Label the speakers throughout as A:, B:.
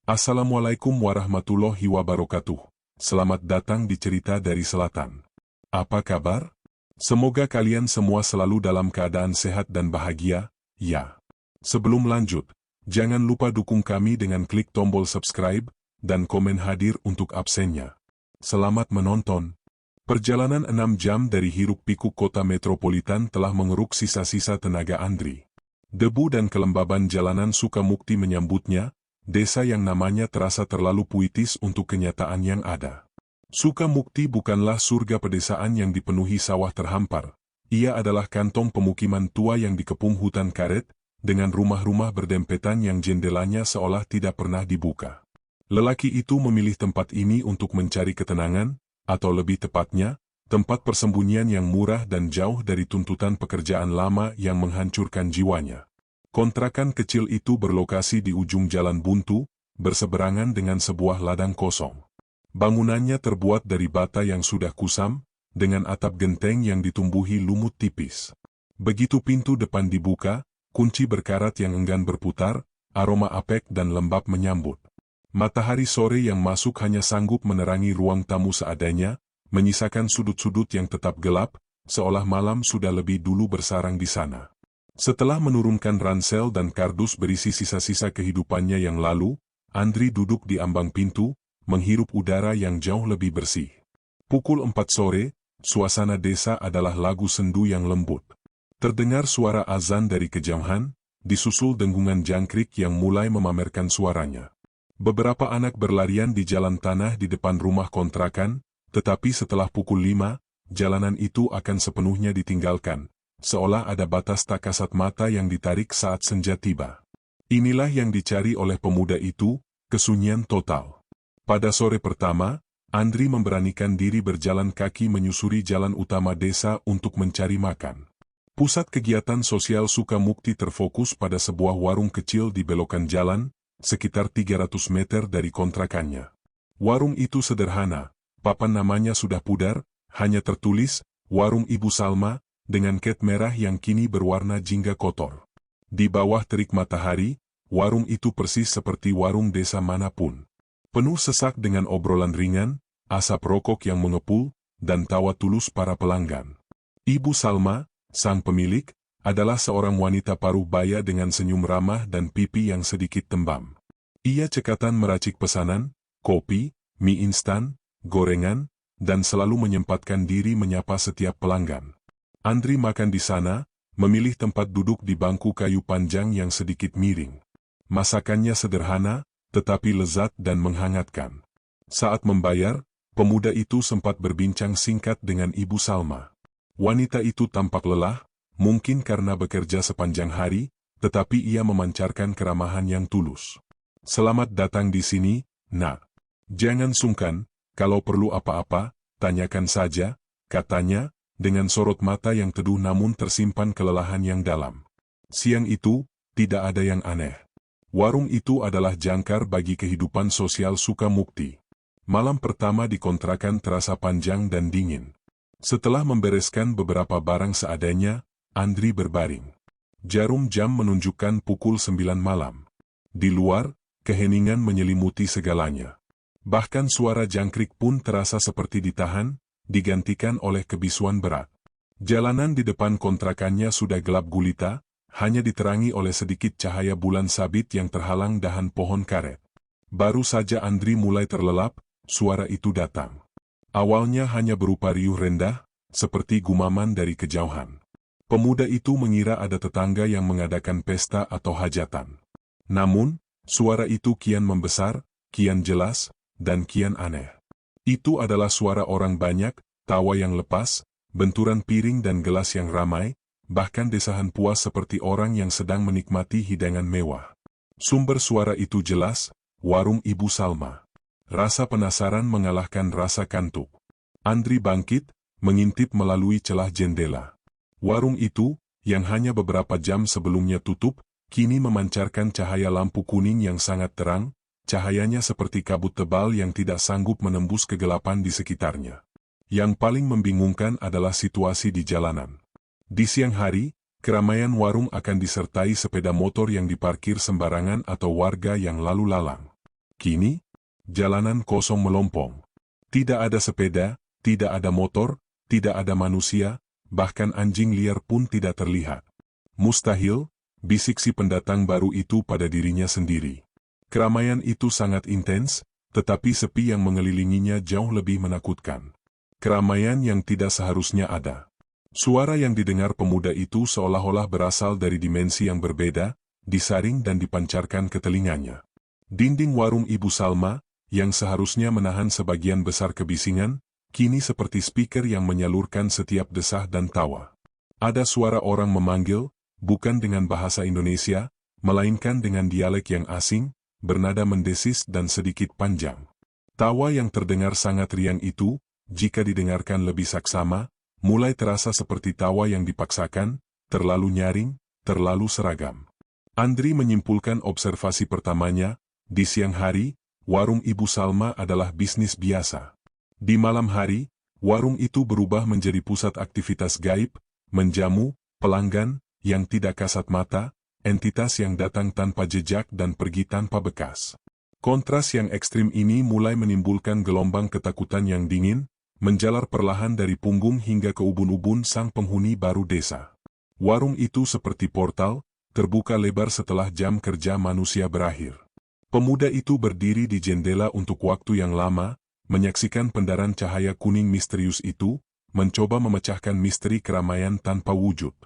A: Assalamualaikum warahmatullahi wabarakatuh. Selamat datang di Cerita dari Selatan. Apa kabar? Semoga kalian semua selalu dalam keadaan sehat dan bahagia, ya. Sebelum lanjut, jangan lupa dukung kami dengan klik tombol subscribe dan komen hadir untuk absennya. Selamat menonton. Perjalanan 6 jam dari hiruk-pikuk kota metropolitan telah mengeruk sisa-sisa tenaga Andri. Debu dan kelembaban jalanan Sukamukti menyambutnya, desa yang namanya terasa terlalu puitis untuk kenyataan yang ada. Sukamukti bukanlah surga pedesaan yang dipenuhi sawah terhampar. Ia adalah kantong pemukiman tua yang dikepung hutan karet, dengan rumah-rumah berdempetan yang jendelanya seolah tidak pernah dibuka. Lelaki itu memilih tempat ini untuk mencari ketenangan, atau lebih tepatnya, tempat persembunyian yang murah dan jauh dari tuntutan pekerjaan lama yang menghancurkan jiwanya. Kontrakan kecil itu berlokasi di ujung jalan buntu, berseberangan dengan sebuah ladang kosong. Bangunannya terbuat dari bata yang sudah kusam, dengan atap genteng yang ditumbuhi lumut tipis. Begitu pintu depan dibuka, kunci berkarat yang enggan berputar, aroma apek dan lembab menyambut. Matahari sore yang masuk hanya sanggup menerangi ruang tamu seadanya, menyisakan sudut-sudut yang tetap gelap, seolah malam sudah lebih dulu bersarang di sana. Setelah menurunkan ransel dan kardus berisi sisa-sisa kehidupannya yang lalu, Andri duduk di ambang pintu, menghirup udara yang jauh lebih bersih. Pukul 4 sore, suasana desa adalah lagu sendu yang lembut. Terdengar suara azan dari kejauhan, disusul dengungan jangkrik yang mulai memamerkan suaranya. Beberapa anak berlarian di jalan tanah di depan rumah kontrakan, tetapi setelah pukul 5, jalanan itu akan sepenuhnya ditinggalkan, seolah ada batas tak kasat mata yang ditarik saat senja tiba. Inilah yang dicari oleh pemuda itu, kesunyian total. Pada sore pertama, Andri memberanikan diri berjalan kaki menyusuri jalan utama desa untuk mencari makan. Pusat kegiatan sosial Sukamukti terfokus pada sebuah warung kecil di belokan jalan, sekitar 300 meter dari kontrakannya. Warung itu sederhana. Papan namanya sudah pudar, hanya tertulis, Warung Ibu Salma, dengan cat merah yang kini berwarna jingga kotor. Di bawah terik matahari, warung itu persis seperti warung desa manapun. Penuh sesak dengan obrolan ringan, asap rokok yang mengepul, dan tawa tulus para pelanggan. Ibu Salma, sang pemilik, adalah seorang wanita paruh baya dengan senyum ramah dan pipi yang sedikit tembam. Ia cekatan meracik pesanan, kopi, mie instan, gorengan, dan selalu menyempatkan diri menyapa setiap pelanggan. Andri makan di sana, memilih tempat duduk di bangku kayu panjang yang sedikit miring. Masakannya sederhana, tetapi lezat dan menghangatkan. Saat membayar, pemuda itu sempat berbincang singkat dengan Ibu Salma. Wanita itu tampak lelah, mungkin karena bekerja sepanjang hari, tetapi ia memancarkan keramahan yang tulus. "Selamat datang di sini, Nak. Jangan sungkan. Kalau perlu apa-apa, tanyakan saja," katanya, dengan sorot mata yang teduh namun tersimpan kelelahan yang dalam. Siang itu, tidak ada yang aneh. Warung itu adalah jangkar bagi kehidupan sosial Sukamukti. Malam pertama di kontrakan terasa panjang dan dingin. Setelah membereskan beberapa barang seadanya, Andri berbaring. Jarum jam menunjukkan pukul 9 malam. Di luar, keheningan menyelimuti segalanya. Bahkan suara jangkrik pun terasa seperti ditahan, digantikan oleh kebisuan berat. Jalanan di depan kontrakannya sudah gelap gulita, hanya diterangi oleh sedikit cahaya bulan sabit yang terhalang dahan pohon karet. Baru saja Andri mulai terlelap, suara itu datang. Awalnya hanya berupa riuh rendah, seperti gumaman dari kejauhan. Pemuda itu mengira ada tetangga yang mengadakan pesta atau hajatan. Namun, suara itu kian membesar, kian jelas, dan kian aneh. Itu adalah suara orang banyak, tawa yang lepas, benturan piring dan gelas yang ramai, bahkan desahan puas seperti orang yang sedang menikmati hidangan mewah. Sumber suara itu jelas, warung Ibu Salma. Rasa penasaran mengalahkan rasa kantuk. Andri bangkit, mengintip melalui celah jendela. Warung itu, yang hanya beberapa jam sebelumnya tutup, kini memancarkan cahaya lampu kuning yang sangat terang, cahayanya seperti kabut tebal yang tidak sanggup menembus kegelapan di sekitarnya. Yang paling membingungkan adalah situasi di jalanan. Di siang hari, keramaian warung akan disertai sepeda motor yang diparkir sembarangan atau warga yang lalu lalang. Kini, jalanan kosong melompong. Tidak ada sepeda, tidak ada motor, tidak ada manusia, bahkan anjing liar pun tidak terlihat. Mustahil, bisik si pendatang baru itu pada dirinya sendiri. Keramaian itu sangat intens, tetapi sepi yang mengelilinginya jauh lebih menakutkan. Keramaian yang tidak seharusnya ada. Suara yang didengar pemuda itu seolah-olah berasal dari dimensi yang berbeda, disaring dan dipancarkan ke telinganya. Dinding warung Ibu Salma, yang seharusnya menahan sebagian besar kebisingan, kini seperti speaker yang menyalurkan setiap desah dan tawa. Ada suara orang memanggil, bukan dengan bahasa Indonesia, melainkan dengan dialek yang asing, bernada mendesis dan sedikit panjang. Tawa yang terdengar sangat riang itu, jika didengarkan lebih saksama, mulai terasa seperti tawa yang dipaksakan, terlalu nyaring, terlalu seragam. Andri menyimpulkan observasi pertamanya, di siang hari, warung Ibu Salma adalah bisnis biasa. Di malam hari, warung itu berubah menjadi pusat aktivitas gaib, menjamu, pelanggan, yang tidak kasat mata, entitas yang datang tanpa jejak dan pergi tanpa bekas. Kontras yang ekstrim ini mulai menimbulkan gelombang ketakutan yang dingin, menjalar perlahan dari punggung hingga ke ubun-ubun sang penghuni baru desa. Warung itu seperti portal, terbuka lebar setelah jam kerja manusia berakhir. Pemuda itu berdiri di jendela untuk waktu yang lama, menyaksikan pendaran cahaya kuning misterius itu, mencoba memecahkan misteri keramaian tanpa wujud.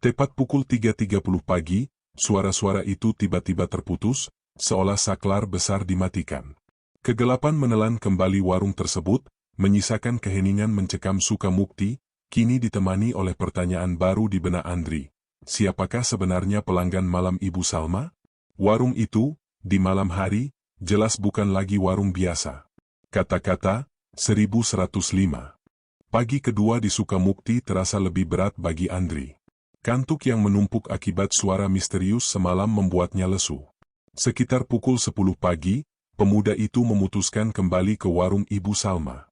A: Tepat pukul 3.30 pagi, suara-suara itu tiba-tiba terputus, seolah saklar besar dimatikan. Kegelapan menelan kembali warung tersebut, menyisakan keheningan mencekam Sukamukti, kini ditemani oleh pertanyaan baru di benak Andri. Siapakah sebenarnya pelanggan malam Ibu Salma? Warung itu, di malam hari, jelas bukan lagi warung biasa. Kata-kata, 1105. Pagi kedua di Sukamukti terasa lebih berat bagi Andri. Kantuk yang menumpuk akibat suara misterius semalam membuatnya lesu. Sekitar pukul 10 pagi, pemuda itu memutuskan kembali ke warung Ibu Salma.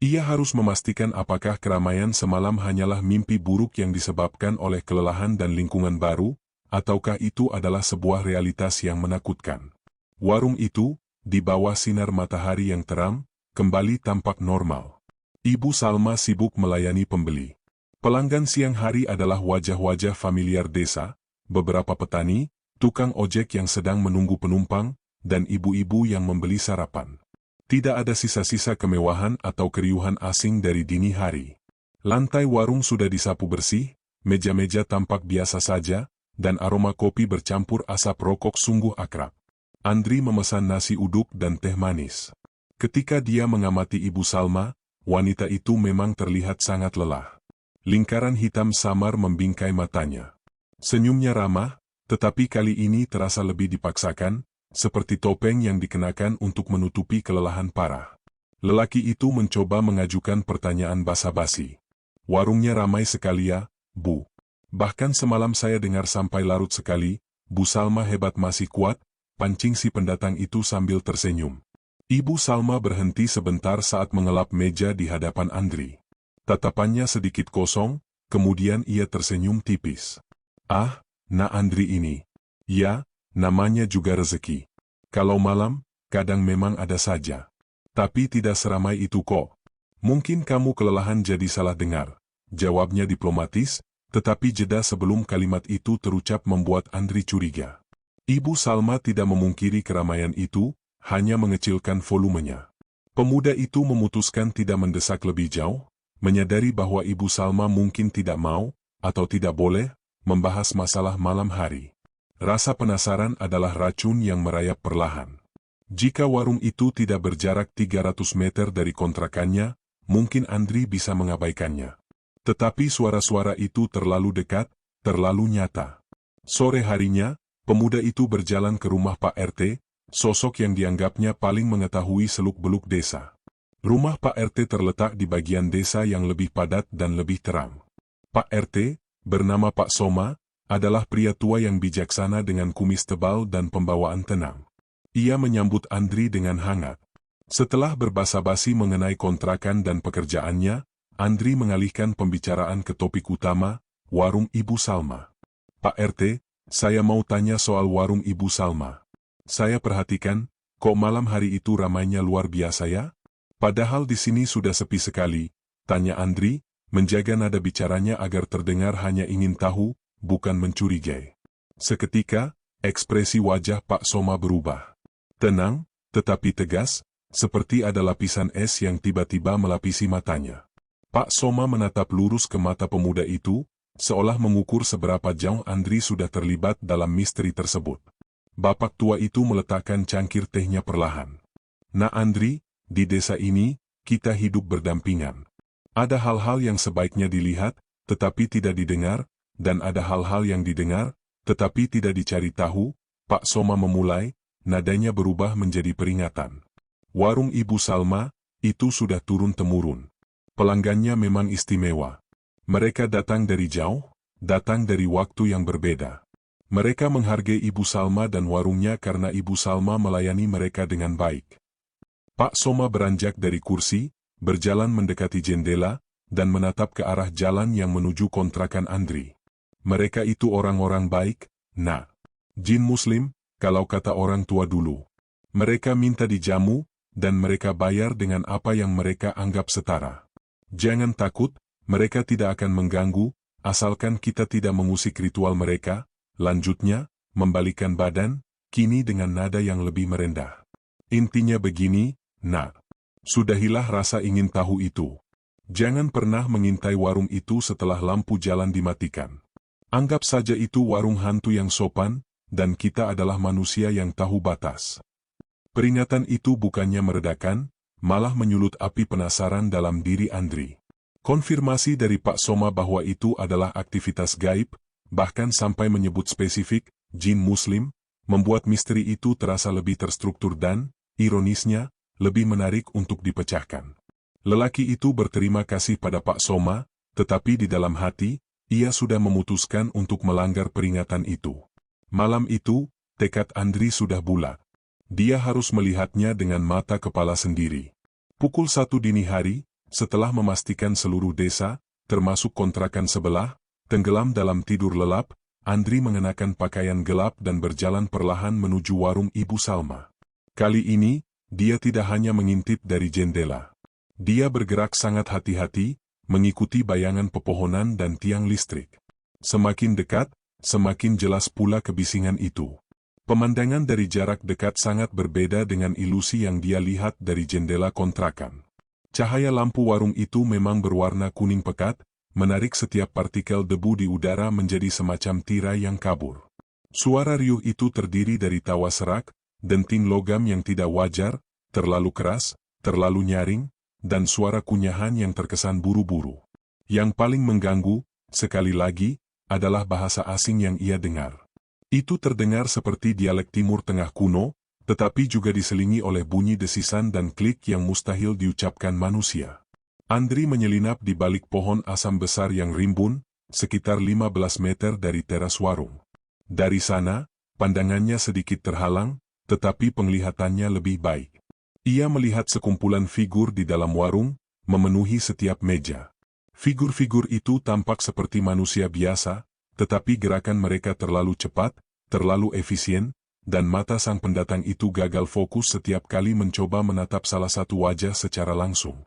A: Ia harus memastikan apakah keramaian semalam hanyalah mimpi buruk yang disebabkan oleh kelelahan dan lingkungan baru, ataukah itu adalah sebuah realitas yang menakutkan. Warung itu, di bawah sinar matahari yang terang, kembali tampak normal. Ibu Salma sibuk melayani pembeli. Pelanggan siang hari adalah wajah-wajah familiar desa, beberapa petani, tukang ojek yang sedang menunggu penumpang, dan ibu-ibu yang membeli sarapan. Tidak ada sisa-sisa kemewahan atau keriuhan asing dari dini hari. Lantai warung sudah disapu bersih, meja-meja tampak biasa saja, dan aroma kopi bercampur asap rokok sungguh akrab. Andri memesan nasi uduk dan teh manis. Ketika dia mengamati Ibu Salma, wanita itu memang terlihat sangat lelah. Lingkaran hitam samar membingkai matanya. Senyumnya ramah, tetapi kali ini terasa lebih dipaksakan, seperti topeng yang dikenakan untuk menutupi kelelahan parah. Lelaki itu mencoba mengajukan pertanyaan basa-basi. Warungnya ramai sekali ya, Bu. Bahkan semalam saya dengar sampai larut sekali, Bu Salma hebat masih kuat, pancing si pendatang itu sambil tersenyum. Ibu Salma berhenti sebentar saat mengelap meja di hadapan Andri. Tatapannya sedikit kosong, kemudian ia tersenyum tipis. Ah, Nak Andri ini. Ya, namanya juga rezeki. Kalau malam, kadang memang ada saja. Tapi tidak seramai itu kok. Mungkin kamu kelelahan jadi salah dengar. Jawabnya diplomatis, tetapi jeda sebelum kalimat itu terucap membuat Andri curiga. Ibu Salma tidak memungkiri keramaian itu, hanya mengecilkan volumenya. Pemuda itu memutuskan tidak mendesak lebih jauh, menyadari bahwa Ibu Salma mungkin tidak mau, atau tidak boleh, membahas masalah malam hari. Rasa penasaran adalah racun yang merayap perlahan. Jika warung itu tidak berjarak 300 meter dari kontrakannya, mungkin Andri bisa mengabaikannya. Tetapi suara-suara itu terlalu dekat, terlalu nyata. Sore harinya, pemuda itu berjalan ke rumah Pak RT, sosok yang dianggapnya paling mengetahui seluk-beluk desa. Rumah Pak RT terletak di bagian desa yang lebih padat dan lebih terang. Pak RT, bernama Pak Soma, adalah pria tua yang bijaksana dengan kumis tebal dan pembawaan tenang. Ia menyambut Andri dengan hangat. Setelah berbasa-basi mengenai kontrakan dan pekerjaannya, Andri mengalihkan pembicaraan ke topik utama, warung Ibu Salma. Pak RT, saya mau tanya soal warung Ibu Salma. Saya perhatikan, Kok malam hari itu ramainya luar biasa ya? Padahal di sini sudah sepi sekali, tanya Andri, menjaga nada bicaranya agar terdengar hanya ingin tahu, bukan mencurigai. Seketika, ekspresi wajah Pak Soma berubah. Tenang, tetapi tegas, seperti ada lapisan es yang tiba-tiba melapisi matanya. Pak Soma menatap lurus ke mata pemuda itu, seolah mengukur seberapa jauh Andri sudah terlibat dalam misteri tersebut. Bapak tua itu meletakkan cangkir tehnya perlahan. Nah Andri, di desa ini, kita hidup berdampingan. Ada hal-hal yang sebaiknya dilihat, tetapi tidak didengar, dan ada hal-hal yang didengar, tetapi tidak dicari tahu. Pak Soma memulai, nadanya berubah menjadi peringatan. Warung Ibu Salma, itu sudah turun-temurun. Pelanggannya memang istimewa. Mereka datang dari jauh, datang dari waktu yang berbeda. Mereka menghargai Ibu Salma dan warungnya karena Ibu Salma melayani mereka dengan baik. Pak Soma beranjak dari kursi, berjalan mendekati jendela, dan menatap ke arah jalan yang menuju kontrakan Andri. Mereka itu orang-orang baik, nak. Jin Muslim, kalau kata orang tua dulu. Mereka minta dijamu, dan mereka bayar dengan apa yang mereka anggap setara. Jangan takut, mereka tidak akan mengganggu, asalkan kita tidak mengusik ritual mereka. Lanjutnya, membalikkan badan, kini dengan nada yang lebih merendah. Intinya begini, nak. Sudahilah rasa ingin tahu itu. Jangan pernah mengintai warung itu setelah lampu jalan dimatikan. Anggap saja itu warung hantu yang sopan, dan kita adalah manusia yang tahu batas. Peringatan itu bukannya meredakan, malah menyulut api penasaran dalam diri Andri. Konfirmasi dari Pak Soma bahwa itu adalah aktivitas gaib, bahkan sampai menyebut spesifik, jin muslim, membuat misteri itu terasa lebih terstruktur dan, ironisnya, lebih menarik untuk dipecahkan. Lelaki itu berterima kasih pada Pak Soma, tetapi di dalam hati, ia sudah memutuskan untuk melanggar peringatan itu. Malam itu, tekad Andri sudah bulat. Dia harus melihatnya dengan mata kepala sendiri. Pukul 1 dini hari, setelah memastikan seluruh desa, termasuk kontrakan sebelah, tenggelam dalam tidur lelap, Andri mengenakan pakaian gelap dan berjalan perlahan menuju warung Ibu Salma. Kali ini, dia tidak hanya mengintip dari jendela. Dia bergerak sangat hati-hati, mengikuti bayangan pepohonan dan tiang listrik. Semakin dekat, semakin jelas pula kebisingan itu. Pemandangan dari jarak dekat sangat berbeda dengan ilusi yang dia lihat dari jendela kontrakan. Cahaya lampu warung itu memang berwarna kuning pekat, menarik setiap partikel debu di udara menjadi semacam tirai yang kabur. Suara riuh itu terdiri dari tawa serak, denting logam yang tidak wajar, terlalu keras, terlalu nyaring, dan suara kunyahan yang terkesan buru-buru. Yang paling mengganggu, sekali lagi, adalah bahasa asing yang ia dengar. Itu terdengar seperti dialek Timur Tengah kuno, tetapi juga diselingi oleh bunyi desisan dan klik yang mustahil diucapkan manusia. Andri menyelinap di balik pohon asam besar yang rimbun, sekitar 15 meter dari teras warung. Dari sana, pandangannya sedikit terhalang, tetapi penglihatannya lebih baik. Ia melihat sekumpulan figur di dalam warung, memenuhi setiap meja. Figur-figur itu tampak seperti manusia biasa, tetapi gerakan mereka terlalu cepat, terlalu efisien, dan mata sang pendatang itu gagal fokus setiap kali mencoba menatap salah satu wajah secara langsung.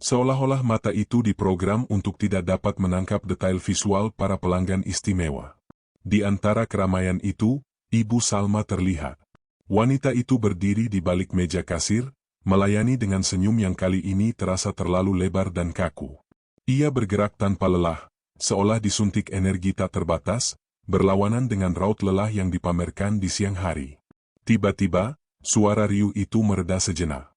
A: Seolah-olah mata itu diprogram untuk tidak dapat menangkap detail visual para pelanggan istimewa. Di antara keramaian itu, Ibu Salma terlihat. Wanita itu berdiri di balik meja kasir, melayani dengan senyum yang kali ini terasa terlalu lebar dan kaku. Ia bergerak tanpa lelah, seolah disuntik energi tak terbatas, berlawanan dengan raut lelah yang dipamerkan di siang hari. Tiba-tiba, suara riuh itu mereda sejenak.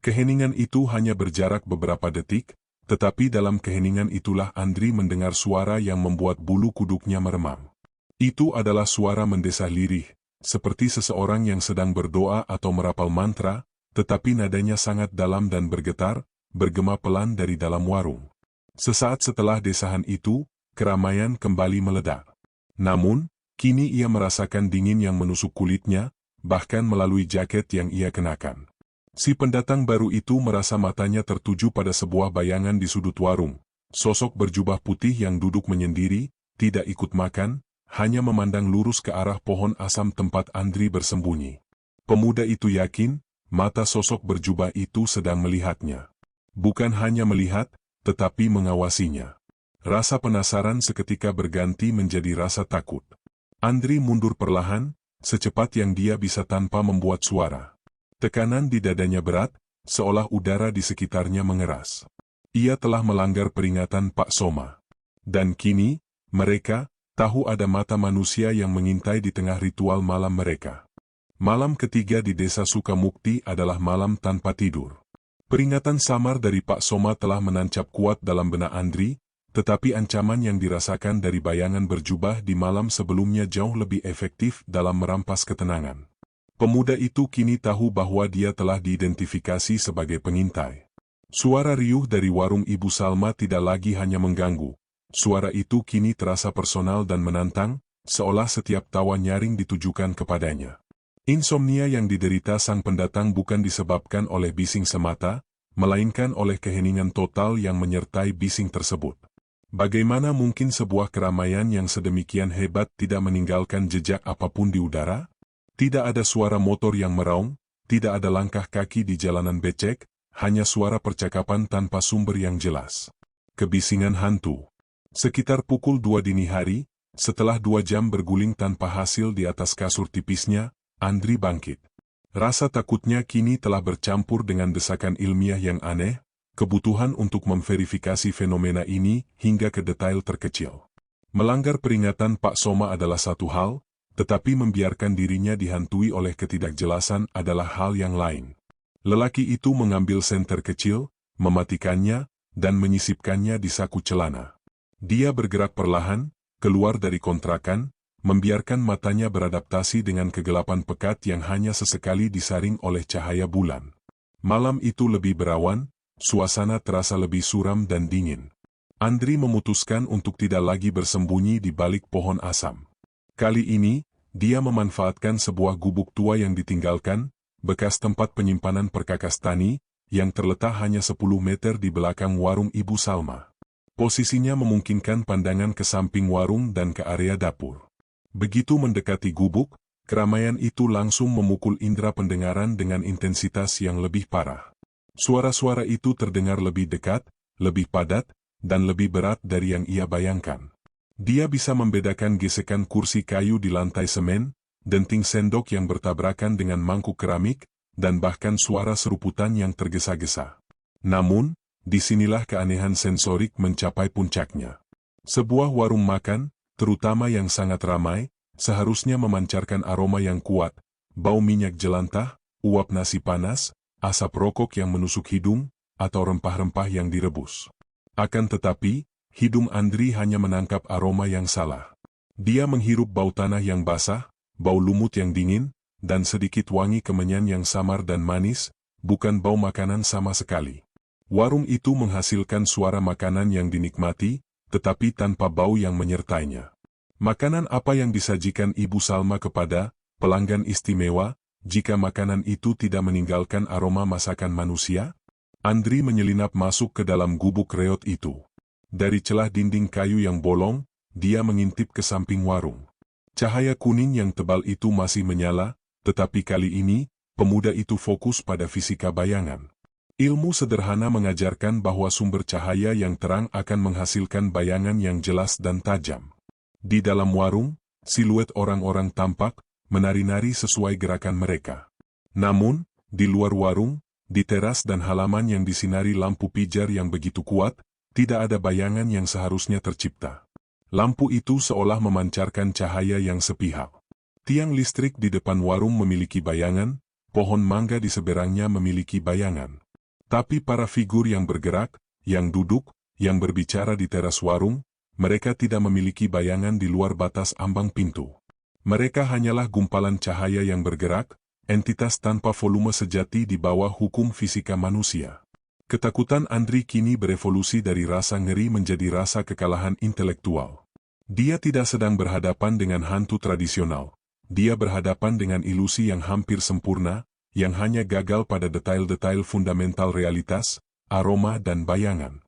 A: Keheningan itu hanya berjarak beberapa detik, tetapi dalam keheningan itulah Andri mendengar suara yang membuat bulu kuduknya meremang. Itu adalah suara mendesah lirih, seperti seseorang yang sedang berdoa atau merapal mantra, tetapi nadanya sangat dalam dan bergetar, bergema pelan dari dalam warung. Sesaat setelah desahan itu, keramaian kembali meledak. Namun, kini ia merasakan dingin yang menusuk kulitnya, bahkan melalui jaket yang ia kenakan. Si pendatang baru itu merasa matanya tertuju pada sebuah bayangan di sudut warung. Sosok berjubah putih yang duduk menyendiri, tidak ikut makan, hanya memandang lurus ke arah pohon asam tempat Andri bersembunyi. Pemuda itu yakin, mata sosok berjubah itu sedang melihatnya. Bukan hanya melihat, tetapi mengawasinya. Rasa penasaran seketika berganti menjadi rasa takut. Andri mundur perlahan, secepat yang dia bisa tanpa membuat suara. Tekanan di dadanya berat, seolah udara di sekitarnya mengeras. Ia telah melanggar peringatan Pak Soma. Dan kini, mereka tahu ada mata manusia yang mengintai di tengah ritual malam mereka. Malam ketiga di Desa Sukamukti adalah malam tanpa tidur. Peringatan samar dari Pak Soma telah menancap kuat dalam benak Andri, tetapi ancaman yang dirasakan dari bayangan berjubah di malam sebelumnya jauh lebih efektif dalam merampas ketenangan. Pemuda itu kini tahu bahwa dia telah diidentifikasi sebagai pengintai. Suara riuh dari warung Ibu Salma tidak lagi hanya mengganggu. Suara itu kini terasa personal dan menantang, seolah setiap tawa nyaring ditujukan kepadanya. Insomnia yang diderita sang pendatang bukan disebabkan oleh bising semata, melainkan oleh keheningan total yang menyertai bising tersebut. Bagaimana mungkin sebuah keramaian yang sedemikian hebat tidak meninggalkan jejak apapun di udara? Tidak ada suara motor yang meraung, tidak ada langkah kaki di jalanan becek, hanya suara percakapan tanpa sumber yang jelas. Kebisingan hantu. Sekitar pukul 2 dini hari, setelah 2 jam berguling tanpa hasil di atas kasur tipisnya, Andri bangkit. Rasa takutnya kini telah bercampur dengan desakan ilmiah yang aneh, kebutuhan untuk memverifikasi fenomena ini hingga ke detail terkecil. Melanggar peringatan Pak Soma adalah satu hal, tetapi membiarkan dirinya dihantui oleh ketidakjelasan adalah hal yang lain. Lelaki itu mengambil senter kecil, mematikannya, dan menyisipkannya di saku celana. Dia bergerak perlahan, keluar dari kontrakan, membiarkan matanya beradaptasi dengan kegelapan pekat yang hanya sesekali disaring oleh cahaya bulan. Malam itu lebih berawan, suasana terasa lebih suram dan dingin. Andri memutuskan untuk tidak lagi bersembunyi di balik pohon asam. Kali ini, dia memanfaatkan sebuah gubuk tua yang ditinggalkan, bekas tempat penyimpanan perkakas tani, yang terletak hanya 10 meter di belakang warung Ibu Salma. Posisinya memungkinkan pandangan ke samping warung dan ke area dapur. Begitu mendekati gubuk, keramaian itu langsung memukul indera pendengaran dengan intensitas yang lebih parah. Suara-suara itu terdengar lebih dekat, lebih padat, dan lebih berat dari yang ia bayangkan. Dia bisa membedakan gesekan kursi kayu di lantai semen, denting sendok yang bertabrakan dengan mangkuk keramik, dan bahkan suara seruputan yang tergesa-gesa. Namun, disinilah keanehan sensorik mencapai puncaknya. Sebuah warung makan, terutama yang sangat ramai, seharusnya memancarkan aroma yang kuat, bau minyak jelantah, uap nasi panas, asap rokok yang menusuk hidung, atau rempah-rempah yang direbus. Akan tetapi, hidung Andri hanya menangkap aroma yang salah. Dia menghirup bau tanah yang basah, bau lumut yang dingin, dan sedikit wangi kemenyan yang samar dan manis, bukan bau makanan sama sekali. Warung itu menghasilkan suara makanan yang dinikmati, tetapi tanpa bau yang menyertainya. Makanan apa yang disajikan Ibu Salma kepada pelanggan istimewa, jika makanan itu tidak meninggalkan aroma masakan manusia? Andri menyelinap masuk ke dalam gubuk reot itu. Dari celah dinding kayu yang bolong, dia mengintip ke samping warung. Cahaya kuning yang tebal itu masih menyala, tetapi kali ini, pemuda itu fokus pada fisika bayangan. Ilmu sederhana mengajarkan bahwa sumber cahaya yang terang akan menghasilkan bayangan yang jelas dan tajam. Di dalam warung, siluet orang-orang tampak, menari-nari sesuai gerakan mereka. Namun, di luar warung, di teras dan halaman yang disinari lampu pijar yang begitu kuat, tidak ada bayangan yang seharusnya tercipta. Lampu itu seolah memancarkan cahaya yang sepihak. Tiang listrik di depan warung memiliki bayangan, pohon mangga di seberangnya memiliki bayangan. Tapi para figur yang bergerak, yang duduk, yang berbicara di teras warung, mereka tidak memiliki bayangan di luar batas ambang pintu. Mereka hanyalah gumpalan cahaya yang bergerak, entitas tanpa volume sejati di bawah hukum fisika manusia. Ketakutan Andri kini berevolusi dari rasa ngeri menjadi rasa kekalahan intelektual. Dia tidak sedang berhadapan dengan hantu tradisional. Dia berhadapan dengan ilusi yang hampir sempurna, yang hanya gagal pada detail-detail fundamental realitas, aroma dan bayangan.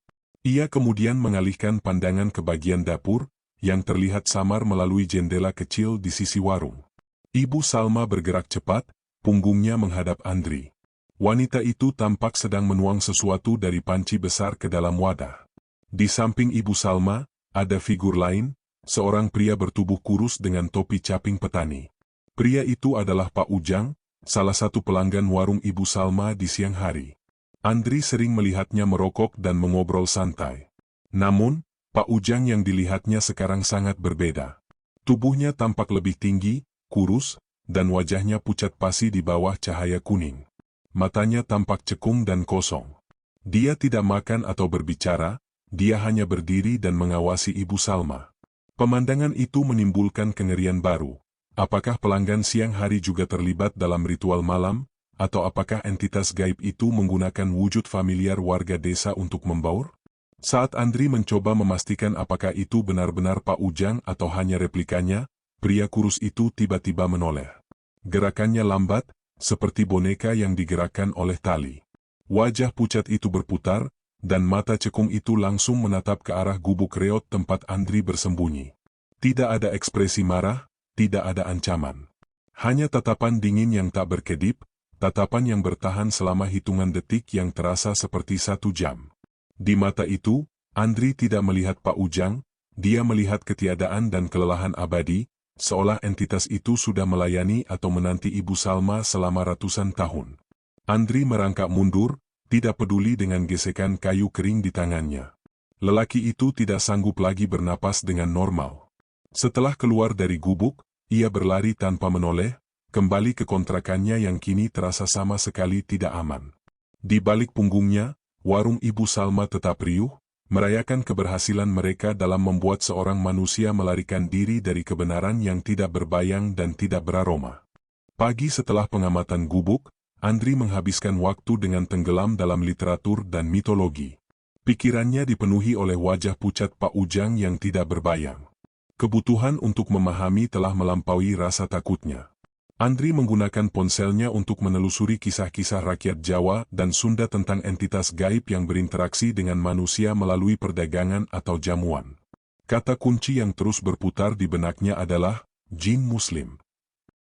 A: Ia kemudian mengalihkan pandangan ke bagian dapur, yang terlihat samar melalui jendela kecil di sisi warung. Ibu Salma bergerak cepat, punggungnya menghadap Andri. Wanita itu tampak sedang menuang sesuatu dari panci besar ke dalam wadah. Di samping Ibu Salma, ada figur lain, seorang pria bertubuh kurus dengan topi caping petani. Pria itu adalah Pak Ujang, salah satu pelanggan warung Ibu Salma di siang hari. Andri sering melihatnya merokok dan mengobrol santai. Namun, Pak Ujang yang dilihatnya sekarang sangat berbeda. Tubuhnya tampak lebih tinggi, kurus, dan wajahnya pucat pasi di bawah cahaya kuning. Matanya tampak cekung dan kosong. Dia tidak makan atau berbicara, dia hanya berdiri dan mengawasi Ibu Salma. Pemandangan itu menimbulkan kengerian baru. Apakah pelanggan siang hari juga terlibat dalam ritual malam, atau apakah entitas gaib itu menggunakan wujud familiar warga desa untuk membaur? Saat Andri mencoba memastikan apakah itu benar-benar Pak Ujang atau hanya replikanya, pria kurus itu tiba-tiba menoleh. Gerakannya lambat, seperti boneka yang digerakkan oleh tali. Wajah pucat itu berputar, dan mata cekung itu langsung menatap ke arah gubuk reot tempat Andri bersembunyi. Tidak ada ekspresi marah, tidak ada ancaman. Hanya tatapan dingin yang tak berkedip, tatapan yang bertahan selama hitungan detik yang terasa seperti 1 jam. Di mata itu, Andri tidak melihat Pak Ujang, dia melihat ketiadaan dan kelelahan abadi, seolah entitas itu sudah melayani atau menanti Ibu Salma selama ratusan tahun. Andri merangkak mundur, tidak peduli dengan gesekan kayu kering di tangannya. Lelaki itu tidak sanggup lagi bernapas dengan normal. Setelah keluar dari gubuk, ia berlari tanpa menoleh, kembali ke kontrakannya yang kini terasa sama sekali tidak aman. Di balik punggungnya, warung Ibu Salma tetap riuh, merayakan keberhasilan mereka dalam membuat seorang manusia melarikan diri dari kebenaran yang tidak berbayang dan tidak beraroma. Pagi setelah pengamatan gubuk, Andri menghabiskan waktu dengan tenggelam dalam literatur dan mitologi. Pikirannya dipenuhi oleh wajah pucat Pak Ujang yang tidak berbayang. Kebutuhan untuk memahami telah melampaui rasa takutnya. Andri menggunakan ponselnya untuk menelusuri kisah-kisah rakyat Jawa dan Sunda tentang entitas gaib yang berinteraksi dengan manusia melalui perdagangan atau jamuan. Kata kunci yang terus berputar di benaknya adalah jin muslim.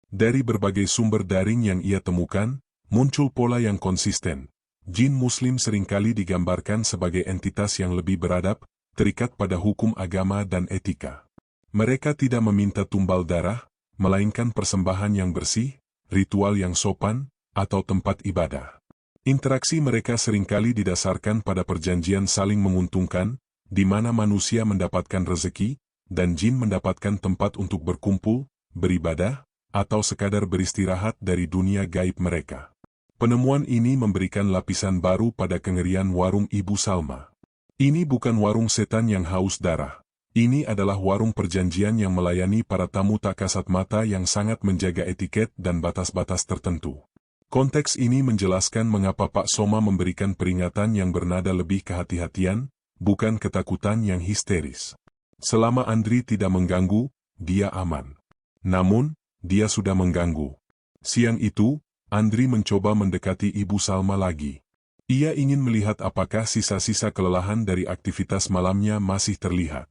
A: Dari berbagai sumber daring yang ia temukan, muncul pola yang konsisten. Jin muslim seringkali digambarkan sebagai entitas yang lebih beradab, terikat pada hukum agama dan etika. Mereka tidak meminta tumbal darah, melainkan persembahan yang bersih, ritual yang sopan, atau tempat ibadah. Interaksi mereka seringkali didasarkan pada perjanjian saling menguntungkan, di mana manusia mendapatkan rezeki, dan jin mendapatkan tempat untuk berkumpul, beribadah, atau sekadar beristirahat dari dunia gaib mereka. Penemuan ini memberikan lapisan baru pada kengerian warung Ibu Salma. Ini bukan warung setan yang haus darah. Ini adalah warung perjanjian yang melayani para tamu tak kasat mata yang sangat menjaga etiket dan batas-batas tertentu. Konteks ini menjelaskan mengapa Pak Soma memberikan peringatan yang bernada lebih kehati-hatian, bukan ketakutan yang histeris. Selama Andri tidak mengganggu, dia aman. Namun, dia sudah mengganggu. Siang itu, Andri mencoba mendekati Ibu Salma lagi. Ia ingin melihat apakah sisa-sisa kelelahan dari aktivitas malamnya masih terlihat.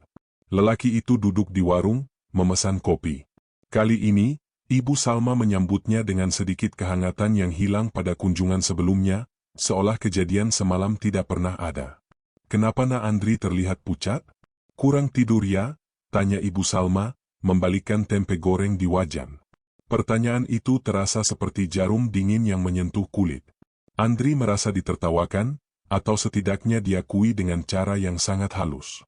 A: Lelaki itu duduk di warung, memesan kopi. Kali ini, Ibu Salma menyambutnya dengan sedikit kehangatan yang hilang pada kunjungan sebelumnya, seolah kejadian semalam tidak pernah ada. "Kenapa Na Andri terlihat pucat? Kurang tidur ya?" tanya Ibu Salma, membalikkan tempe goreng di wajan. Pertanyaan itu terasa seperti jarum dingin yang menyentuh kulit. Andri merasa ditertawakan, atau setidaknya diakui dengan cara yang sangat halus.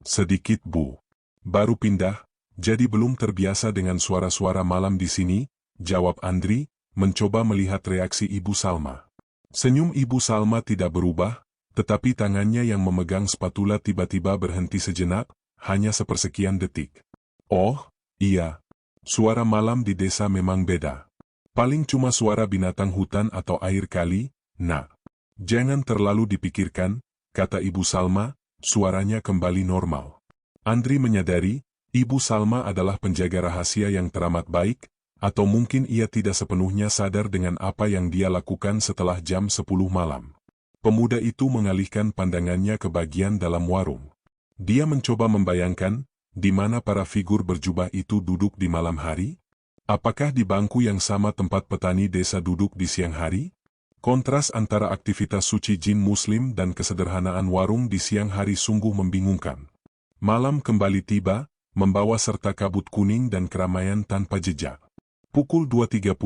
A: "Sedikit Bu. Baru pindah, jadi belum terbiasa dengan suara-suara malam di sini," jawab Andri, mencoba melihat reaksi Ibu Salma. Senyum Ibu Salma tidak berubah, tetapi tangannya yang memegang spatula tiba-tiba berhenti sejenak, hanya sepersekian detik. "Oh, iya. Suara malam di desa memang beda. Paling cuma suara binatang hutan atau air kali, Nak. Jangan terlalu dipikirkan," kata Ibu Salma, suaranya kembali normal. Andri menyadari, Ibu Salma adalah penjaga rahasia yang teramat baik, atau mungkin ia tidak sepenuhnya sadar dengan apa yang dia lakukan setelah jam 10 malam. Pemuda itu mengalihkan pandangannya ke bagian dalam warung. Dia mencoba membayangkan, di mana para figur berjubah itu duduk di malam hari? Apakah di bangku yang sama tempat petani desa duduk di siang hari? Kontras antara aktivitas suci jin muslim dan kesederhanaan warung di siang hari sungguh membingungkan. Malam kembali tiba, membawa serta kabut kuning dan keramaian tanpa jejak. Pukul 2.30,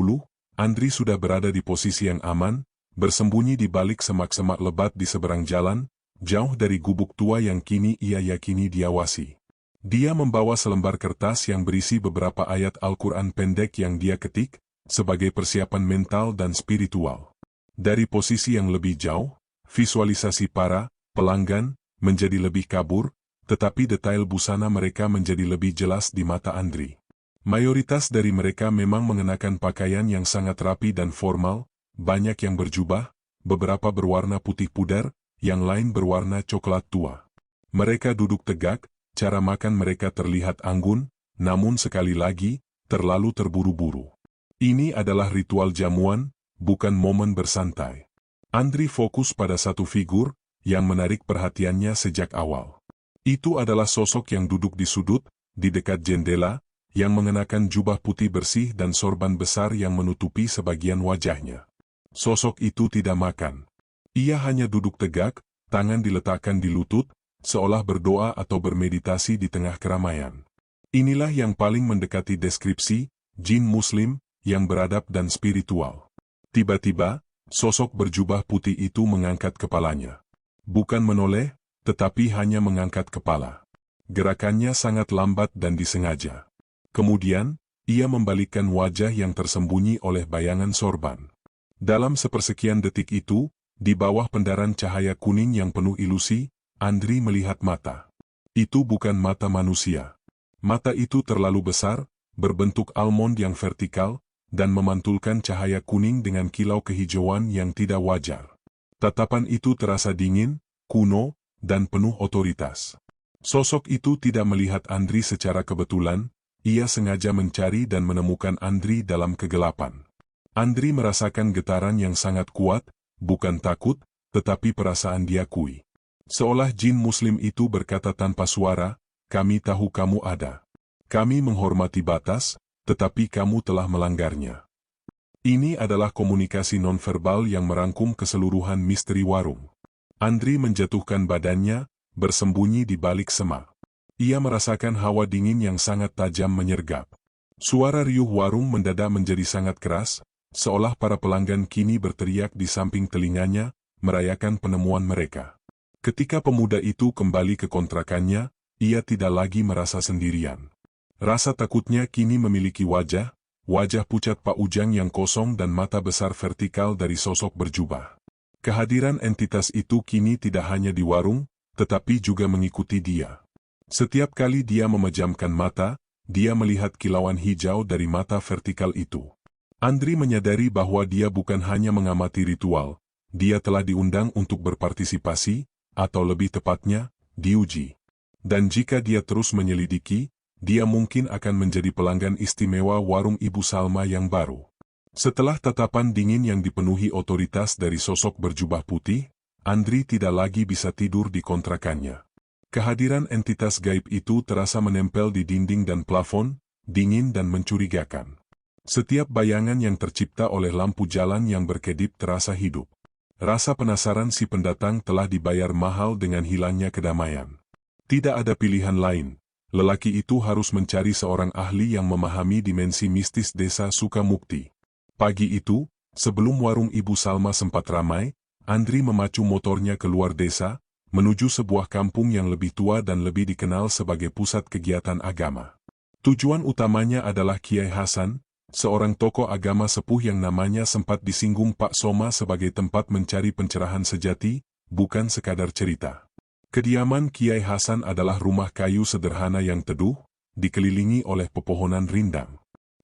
A: Andri sudah berada di posisi yang aman, bersembunyi di balik semak-semak lebat di seberang jalan, jauh dari gubuk tua yang kini ia yakini diawasi. Dia membawa selembar kertas yang berisi beberapa ayat Al-Quran pendek yang dia ketik, sebagai persiapan mental dan spiritual. Dari posisi yang lebih jauh, visualisasi para pelanggan menjadi lebih kabur, tetapi detail busana mereka menjadi lebih jelas di mata Andri. Mayoritas dari mereka memang mengenakan pakaian yang sangat rapi dan formal, banyak yang berjubah, beberapa berwarna putih pudar, yang lain berwarna coklat tua. Mereka duduk tegak, cara makan mereka terlihat anggun, namun sekali lagi, terlalu terburu-buru. Ini adalah ritual jamuan, bukan momen bersantai. Andri fokus pada satu figur, yang menarik perhatiannya sejak awal. Itu adalah sosok yang duduk di sudut, di dekat jendela, yang mengenakan jubah putih bersih dan sorban besar yang menutupi sebagian wajahnya. Sosok itu tidak makan. Ia hanya duduk tegak, tangan diletakkan di lutut, seolah berdoa atau bermeditasi di tengah keramaian. Inilah yang paling mendekati deskripsi jin muslim yang beradab dan spiritual. Tiba-tiba, sosok berjubah putih itu mengangkat kepalanya. Bukan menoleh, tetapi hanya mengangkat kepala. Gerakannya sangat lambat dan disengaja. Kemudian, ia membalikkan wajah yang tersembunyi oleh bayangan sorban. Dalam sepersekian detik itu, di bawah pendaran cahaya kuning yang penuh ilusi, Andri melihat mata. Itu bukan mata manusia. Mata itu terlalu besar, berbentuk almond yang vertikal, dan memantulkan cahaya kuning dengan kilau kehijauan yang tidak wajar. Tatapan itu terasa dingin, kuno, dan penuh otoritas. Sosok itu tidak melihat Andri secara kebetulan, ia sengaja mencari dan menemukan Andri dalam kegelapan. Andri merasakan getaran yang sangat kuat, bukan takut, tetapi perasaan diakui. Seolah jin muslim itu berkata tanpa suara, "Kami tahu kamu ada. Kami menghormati batas, tetapi kamu telah melanggarnya." Ini adalah komunikasi nonverbal yang merangkum keseluruhan misteri warung. Andri menjatuhkan badannya, bersembunyi di balik semak. Ia merasakan hawa dingin yang sangat tajam menyergap. Suara riuh warung mendadak menjadi sangat keras, seolah para pelanggan kini berteriak di samping telinganya, merayakan penemuan mereka. Ketika pemuda itu kembali ke kontrakannya, ia tidak lagi merasa sendirian. Rasa takutnya kini memiliki wajah pucat Pak Ujang yang kosong dan mata besar vertikal dari sosok berjubah. Kehadiran entitas itu kini tidak hanya di warung, tetapi juga mengikuti dia. Setiap kali dia memejamkan mata, dia melihat kilauan hijau dari mata vertikal itu. Andri menyadari bahwa dia bukan hanya mengamati ritual, dia telah diundang untuk berpartisipasi, atau lebih tepatnya, diuji. Dan jika dia terus menyelidiki, dia mungkin akan menjadi pelanggan istimewa warung Ibu Salma yang baru. Setelah tatapan dingin yang dipenuhi otoritas dari sosok berjubah putih, Andri tidak lagi bisa tidur di kontrakannya. Kehadiran entitas gaib itu terasa menempel di dinding dan plafon, dingin dan mencurigakan. Setiap bayangan yang tercipta oleh lampu jalan yang berkedip terasa hidup. Rasa penasaran si pendatang telah dibayar mahal dengan hilangnya kedamaian. Tidak ada pilihan lain. Lelaki itu harus mencari seorang ahli yang memahami dimensi mistis desa Sukamukti. Pagi itu, sebelum warung Ibu Salma sempat ramai, Andri memacu motornya keluar desa, menuju sebuah kampung yang lebih tua dan lebih dikenal sebagai pusat kegiatan agama. Tujuan utamanya adalah Kiai Hasan, seorang tokoh agama sepuh yang namanya sempat disinggung Pak Soma sebagai tempat mencari pencerahan sejati, bukan sekadar cerita. Kediaman Kiai Hasan adalah rumah kayu sederhana yang teduh, dikelilingi oleh pepohonan rindang.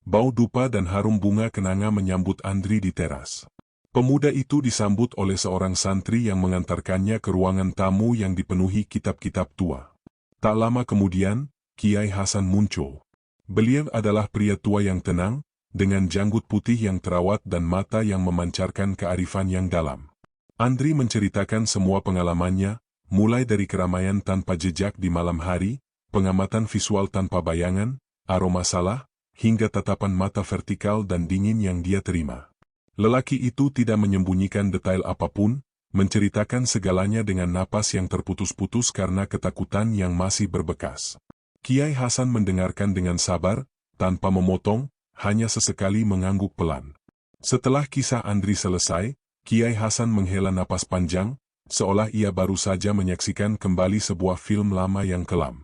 A: Bau dupa dan harum bunga kenanga menyambut Andri di teras. Pemuda itu disambut oleh seorang santri yang mengantarkannya ke ruangan tamu yang dipenuhi kitab-kitab tua. Tak lama kemudian, Kiai Hasan muncul. Beliau adalah pria tua yang tenang, dengan janggut putih yang terawat dan mata yang memancarkan kearifan yang dalam. Andri menceritakan semua pengalamannya, mulai dari keramaian tanpa jejak di malam hari, pengamatan visual tanpa bayangan, aroma salah, hingga tatapan mata vertikal dan dingin yang dia terima. Lelaki itu tidak menyembunyikan detail apapun, menceritakan segalanya dengan napas yang terputus-putus karena ketakutan yang masih berbekas. Kiai Hasan mendengarkan dengan sabar, tanpa memotong, hanya sesekali mengangguk pelan. Setelah kisah Andri selesai, Kiai Hasan menghela napas panjang, seolah ia baru saja menyaksikan kembali sebuah film lama yang kelam.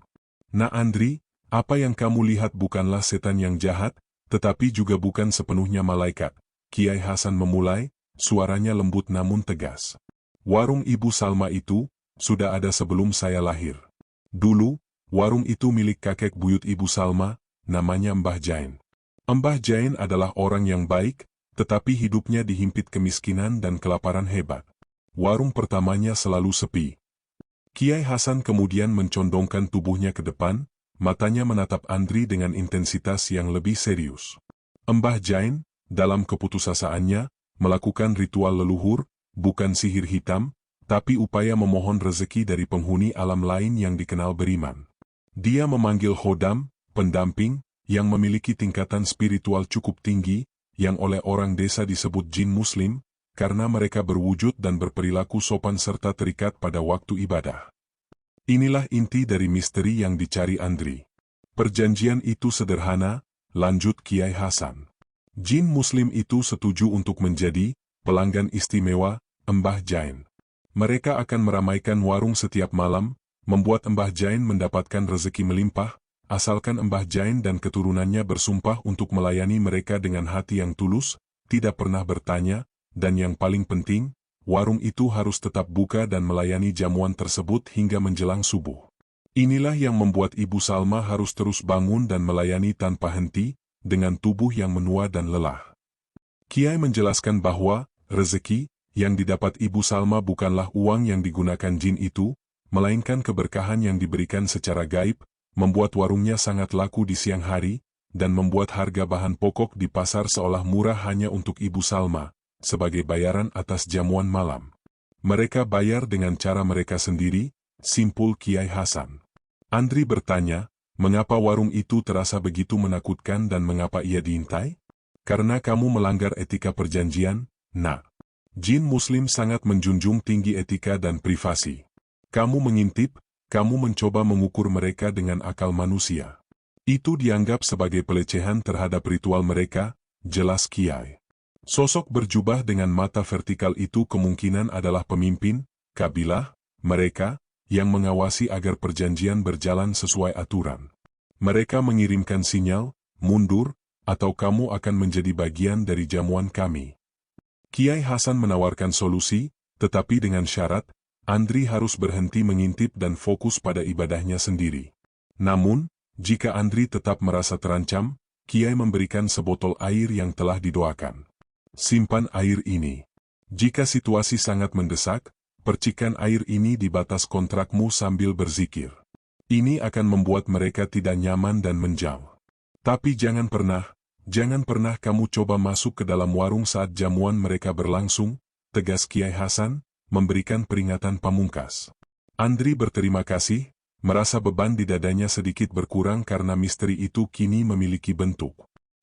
A: "Nah Andri, apa yang kamu lihat bukanlah setan yang jahat, tetapi juga bukan sepenuhnya malaikat." Kiai Hasan memulai, suaranya lembut namun tegas. "Warung Ibu Salma itu, sudah ada sebelum saya lahir. Dulu, warung itu milik kakek buyut Ibu Salma, namanya Mbah Jain. Mbah Jain adalah orang yang baik, tetapi hidupnya dihimpit kemiskinan dan kelaparan hebat. Warung pertamanya selalu sepi." Kiai Hasan kemudian mencondongkan tubuhnya ke depan, matanya menatap Andri dengan intensitas yang lebih serius. "Mbah Jain, dalam keputusasaannya, melakukan ritual leluhur, bukan sihir hitam, tapi upaya memohon rezeki dari penghuni alam lain yang dikenal beriman. Dia memanggil khodam, pendamping, yang memiliki tingkatan spiritual cukup tinggi, yang oleh orang desa disebut jin muslim, karena mereka berwujud dan berperilaku sopan serta terikat pada waktu ibadah. Inilah inti dari misteri yang dicari Andri. Perjanjian itu sederhana," lanjut Kiai Hasan. "Jin muslim itu setuju untuk menjadi pelanggan istimewa Mbah Jain. Mereka akan meramaikan warung setiap malam, membuat Mbah Jain mendapatkan rezeki melimpah, asalkan Mbah Jain dan keturunannya bersumpah untuk melayani mereka dengan hati yang tulus, tidak pernah bertanya, dan yang paling penting, warung itu harus tetap buka dan melayani jamuan tersebut hingga menjelang subuh. Inilah yang membuat Ibu Salma harus terus bangun dan melayani tanpa henti, dengan tubuh yang menua dan lelah." Kiai menjelaskan bahwa rezeki yang didapat Ibu Salma bukanlah uang yang digunakan jin itu, melainkan keberkahan yang diberikan secara gaib, membuat warungnya sangat laku di siang hari, dan membuat harga bahan pokok di pasar seolah murah hanya untuk Ibu Salma, sebagai bayaran atas jamuan malam. "Mereka bayar dengan cara mereka sendiri," simpul Kiai Hasan. Andri bertanya, "Mengapa warung itu terasa begitu menakutkan dan mengapa ia diintai?" "Karena kamu melanggar etika perjanjian, Nak. Jin muslim sangat menjunjung tinggi etika dan privasi. Kamu mengintip, kamu mencoba mengukur mereka dengan akal manusia. Itu dianggap sebagai pelecehan terhadap ritual mereka," jelas Kiai. Sosok berjubah dengan mata vertikal itu kemungkinan adalah pemimpin, kabilah, mereka, yang mengawasi agar perjanjian berjalan sesuai aturan. Mereka mengirimkan sinyal, "Mundur, atau kamu akan menjadi bagian dari jamuan kami." Kiai Hasan menawarkan solusi, tetapi dengan syarat, Andri harus berhenti mengintip dan fokus pada ibadahnya sendiri. Namun, jika Andri tetap merasa terancam, Kiai memberikan sebotol air yang telah didoakan. "Simpan air ini. Jika situasi sangat mendesak, percikan air ini di batas kontrakmu sambil berzikir. Ini akan membuat mereka tidak nyaman dan menjauh. Tapi jangan pernah kamu coba masuk ke dalam warung saat jamuan mereka berlangsung," tegas Kiai Hasan, memberikan peringatan pamungkas. Andri berterima kasih, merasa beban di dadanya sedikit berkurang karena misteri itu kini memiliki bentuk.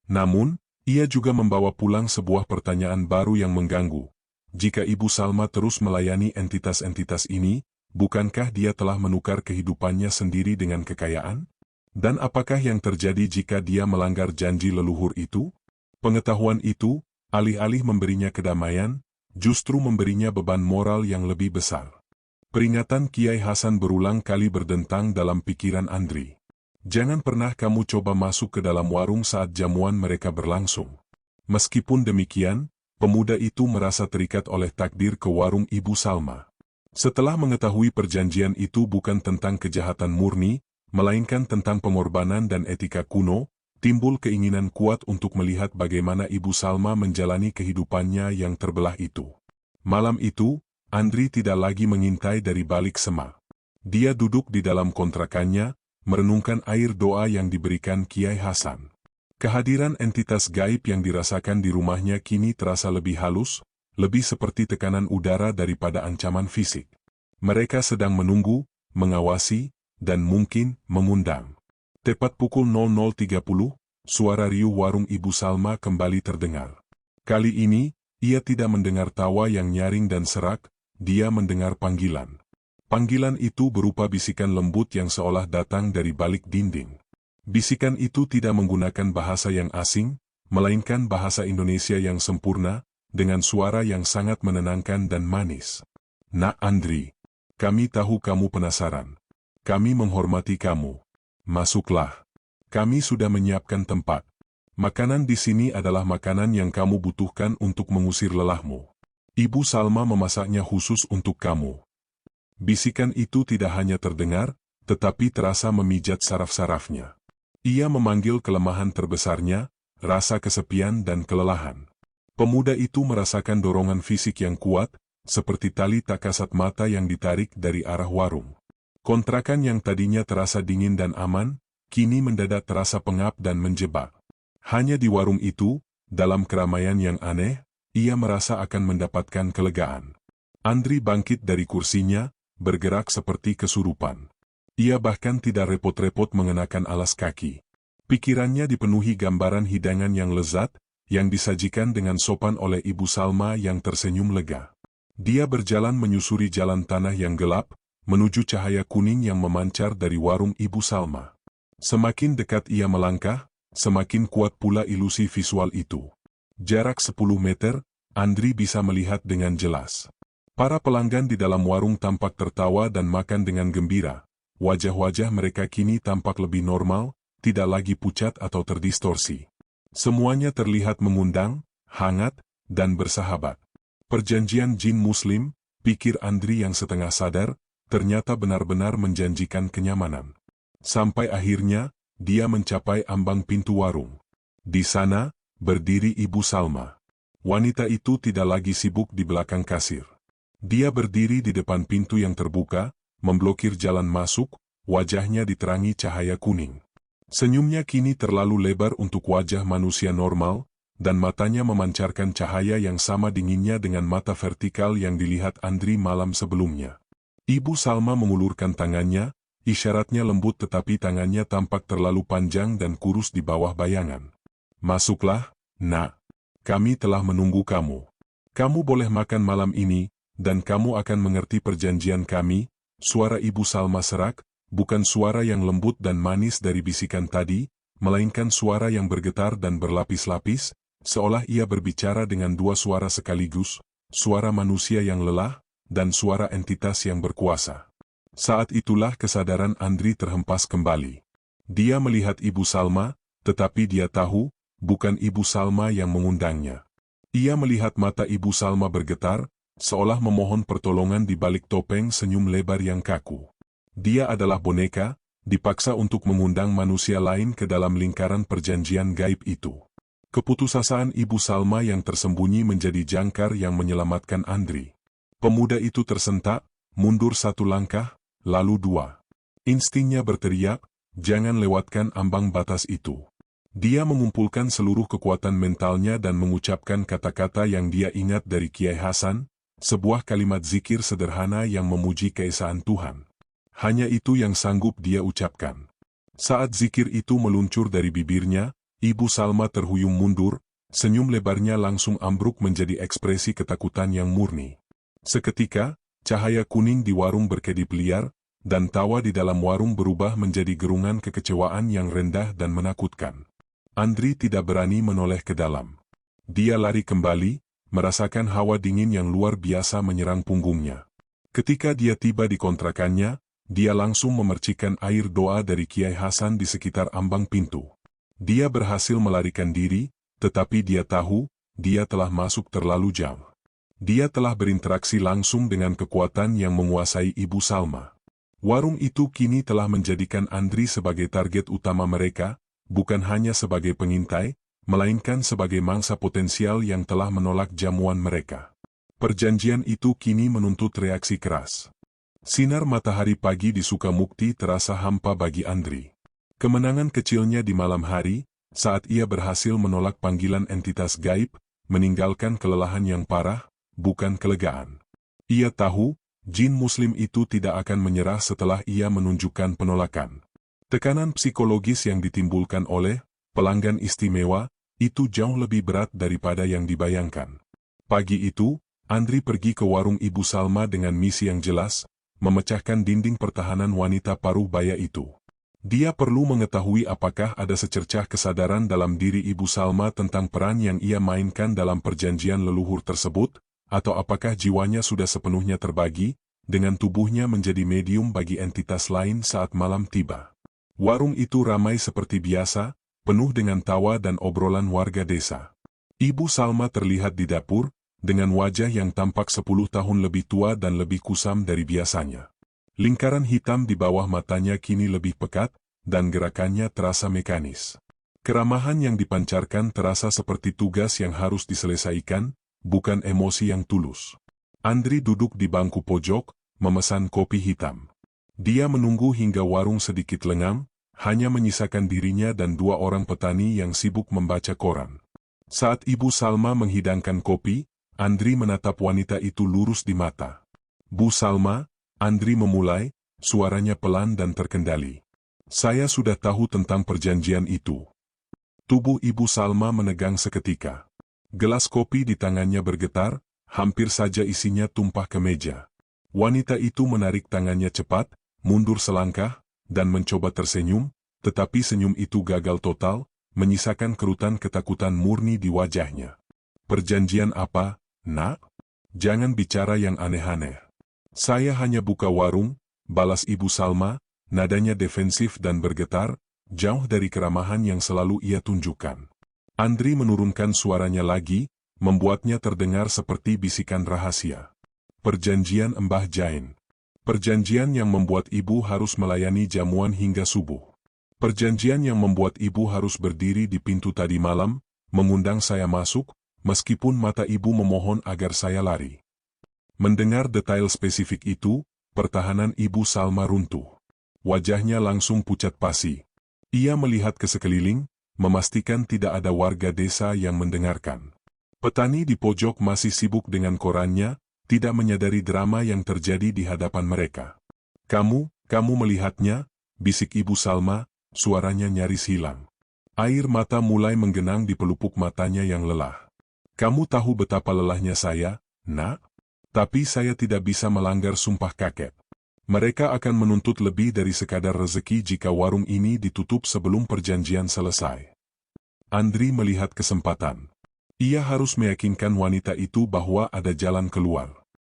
A: Namun, ia juga membawa pulang sebuah pertanyaan baru yang mengganggu. Jika Ibu Salma terus melayani entitas-entitas ini, bukankah dia telah menukar kehidupannya sendiri dengan kekayaan? Dan apakah yang terjadi jika dia melanggar janji leluhur itu? Pengetahuan itu, alih-alih memberinya kedamaian, justru memberinya beban moral yang lebih besar. Peringatan Kiai Hasan berulang kali berdentang dalam pikiran Andri. Jangan pernah kamu coba masuk ke dalam warung saat jamuan mereka berlangsung. Meskipun demikian, pemuda itu merasa terikat oleh takdir ke warung Ibu Salma. Setelah mengetahui perjanjian itu bukan tentang kejahatan murni, melainkan tentang pengorbanan dan etika kuno, timbul keinginan kuat untuk melihat bagaimana Ibu Salma menjalani kehidupannya yang terbelah itu. Malam itu, Andri tidak lagi mengintai dari balik semak. Dia duduk di dalam kontrakannya, merenungkan air doa yang diberikan Kiai Hasan. Kehadiran entitas gaib yang dirasakan di rumahnya kini terasa lebih halus, lebih seperti tekanan udara daripada ancaman fisik. Mereka sedang menunggu, mengawasi, dan mungkin mengundang. Tepat pukul 00.30, suara riuh warung Ibu Salma kembali terdengar. Kali ini, Ia tidak mendengar tawa yang nyaring dan serak, dia mendengar panggilan. Panggilan itu berupa bisikan lembut yang seolah datang dari balik dinding. Bisikan itu tidak menggunakan bahasa yang asing, melainkan bahasa Indonesia yang sempurna, dengan suara yang sangat menenangkan dan manis. "Nak Andri, kami tahu kamu penasaran. Kami menghormati kamu. Masuklah. Kami sudah menyiapkan tempat. Makanan di sini adalah makanan yang kamu butuhkan untuk mengusir lelahmu. Ibu Salma memasaknya khusus untuk kamu." Bisikan itu tidak hanya terdengar, tetapi terasa memijat saraf-sarafnya. Ia memanggil kelemahan terbesarnya, rasa kesepian dan kelelahan. Pemuda itu merasakan dorongan fisik yang kuat, seperti tali tak kasat mata yang ditarik dari arah warung. Kontrakan yang tadinya terasa dingin dan aman, kini mendadak terasa pengap dan menjebak. Hanya di warung itu, dalam keramaian yang aneh, ia merasa akan mendapatkan kelegaan. Andri bangkit dari kursinya, bergerak seperti kesurupan. Ia bahkan tidak repot-repot mengenakan alas kaki. Pikirannya dipenuhi gambaran hidangan yang lezat, yang disajikan dengan sopan oleh Ibu Salma yang tersenyum lega. Dia berjalan menyusuri jalan tanah yang gelap, menuju cahaya kuning yang memancar dari warung Ibu Salma. Semakin dekat ia melangkah, semakin kuat pula ilusi visual itu. Jarak 10 meter, Andri bisa melihat dengan jelas. Para pelanggan di dalam warung tampak tertawa dan makan dengan gembira. Wajah-wajah mereka kini tampak lebih normal, tidak lagi pucat atau terdistorsi. Semuanya terlihat mengundang, hangat, dan bersahabat. Perjanjian jin Muslim, pikir Andri yang setengah sadar, ternyata benar-benar menjanjikan kenyamanan. Sampai akhirnya, dia mencapai ambang pintu warung. Di sana, berdiri Ibu Salma. Wanita itu tidak lagi sibuk di belakang kasir. Dia berdiri di depan pintu yang terbuka, memblokir jalan masuk, wajahnya diterangi cahaya kuning. Senyumnya kini terlalu lebar untuk wajah manusia normal, dan matanya memancarkan cahaya yang sama dinginnya dengan mata vertikal yang dilihat Andri malam sebelumnya. Ibu Salma mengulurkan tangannya, isyaratnya lembut tetapi tangannya tampak terlalu panjang dan kurus di bawah bayangan. "Masuklah, Nak. Kami telah menunggu kamu. Kamu boleh makan malam ini, dan kamu akan mengerti perjanjian kami." Suara Ibu Salma serak, bukan suara yang lembut dan manis dari bisikan tadi, melainkan suara yang bergetar dan berlapis-lapis, seolah ia berbicara dengan dua suara sekaligus, suara manusia yang lelah, dan suara entitas yang berkuasa. Saat itulah kesadaran Andri terhempas kembali. Dia melihat Ibu Salma, tetapi dia tahu, bukan Ibu Salma yang mengundangnya. Ia melihat mata Ibu Salma bergetar, seolah memohon pertolongan di balik topeng senyum lebar yang kaku. Dia adalah boneka, dipaksa untuk mengundang manusia lain ke dalam lingkaran perjanjian gaib itu. Keputusasaan Ibu Salma yang tersembunyi menjadi jangkar yang menyelamatkan Andri. Pemuda itu tersentak, mundur satu langkah, lalu dua. Instingnya berteriak, jangan lewatkan ambang batas itu. Dia mengumpulkan seluruh kekuatan mentalnya dan mengucapkan kata-kata yang dia ingat dari Kiai Hasan, sebuah kalimat zikir sederhana yang memuji keesaan Tuhan. Hanya itu yang sanggup dia ucapkan. Saat zikir itu meluncur dari bibirnya, Ibu Salma terhuyung mundur, senyum lebarnya langsung ambruk menjadi ekspresi ketakutan yang murni. Seketika, cahaya kuning di warung berkedip liar, dan tawa di dalam warung berubah menjadi gerungan kekecewaan yang rendah dan menakutkan. Andri tidak berani menoleh ke dalam. Dia lari kembali, merasakan hawa dingin yang luar biasa menyerang punggungnya. Ketika dia tiba di kontrakannya, dia langsung memercikan air doa dari Kiai Hasan di sekitar ambang pintu. Dia berhasil melarikan diri, tetapi dia tahu, dia telah masuk terlalu jauh. Dia telah berinteraksi langsung dengan kekuatan yang menguasai Ibu Salma. Warung itu kini telah menjadikan Andri sebagai target utama mereka, bukan hanya sebagai pengintai, melainkan sebagai mangsa potensial yang telah menolak jamuan mereka. Perjanjian itu kini menuntut reaksi keras. Sinar matahari pagi di Sukamukti terasa hampa bagi Andri. Kemenangan kecilnya di malam hari, saat ia berhasil menolak panggilan entitas gaib, meninggalkan kelelahan yang parah, bukan kelegaan. Ia tahu, jin Muslim itu tidak akan menyerah setelah ia menunjukkan penolakan. Tekanan psikologis yang ditimbulkan oleh pelanggan istimewa, itu jauh lebih berat daripada yang dibayangkan. Pagi itu, Andri pergi ke warung Ibu Salma dengan misi yang jelas, memecahkan dinding pertahanan wanita paruh baya itu. Dia perlu mengetahui apakah ada secercah kesadaran dalam diri Ibu Salma tentang peran yang ia mainkan dalam perjanjian leluhur tersebut, atau apakah jiwanya sudah sepenuhnya terbagi, dengan tubuhnya menjadi medium bagi entitas lain saat malam tiba. Warung itu ramai seperti biasa, penuh dengan tawa dan obrolan warga desa. Ibu Salma terlihat di dapur, dengan wajah yang tampak 10 tahun lebih tua dan lebih kusam dari biasanya. Lingkaran hitam di bawah matanya kini lebih pekat, dan gerakannya terasa mekanis. Keramahan yang dipancarkan terasa seperti tugas yang harus diselesaikan, bukan emosi yang tulus. Andri duduk di bangku pojok, memesan kopi hitam. Dia menunggu hingga warung sedikit lengang, hanya menyisakan dirinya dan 2 orang petani yang sibuk membaca koran. Saat Ibu Salma menghidangkan kopi, Andri menatap wanita itu lurus di mata. "Bu Salma," Andri memulai, suaranya pelan dan terkendali. "Saya sudah tahu tentang perjanjian itu." Tubuh Ibu Salma menegang seketika. Gelas kopi di tangannya bergetar, hampir saja isinya tumpah ke meja. Wanita itu menarik tangannya cepat, mundur selangkah, dan mencoba tersenyum, tetapi senyum itu gagal total, menyisakan kerutan ketakutan murni di wajahnya. "Perjanjian apa, Nak? Jangan bicara yang aneh-aneh." "Saya hanya buka warung," balas Ibu Salma, nadanya defensif dan bergetar, jauh dari keramahan yang selalu ia tunjukkan. Andri menurunkan suaranya lagi, membuatnya terdengar seperti bisikan rahasia. "Perjanjian Mbah Jain. Perjanjian yang membuat ibu harus melayani jamuan hingga subuh. Perjanjian yang membuat ibu harus berdiri di pintu tadi malam, mengundang saya masuk, meskipun mata ibu memohon agar saya lari." Mendengar detail spesifik itu, pertahanan Ibu Salma runtuh. Wajahnya langsung pucat pasi. Ia melihat ke sekeliling, memastikan tidak ada warga desa yang mendengarkan. Petani di pojok masih sibuk dengan korannya, tidak menyadari drama yang terjadi di hadapan mereka. Kamu melihatnya?" bisik Ibu Salma, suaranya nyaris hilang. Air mata mulai menggenang di pelupuk matanya yang lelah. "Kamu tahu betapa lelahnya saya, Nak? Tapi saya tidak bisa melanggar sumpah kakek. Mereka akan menuntut lebih dari sekadar rezeki jika warung ini ditutup sebelum perjanjian selesai." Andri melihat kesempatan. Ia harus meyakinkan wanita itu bahwa ada jalan keluar.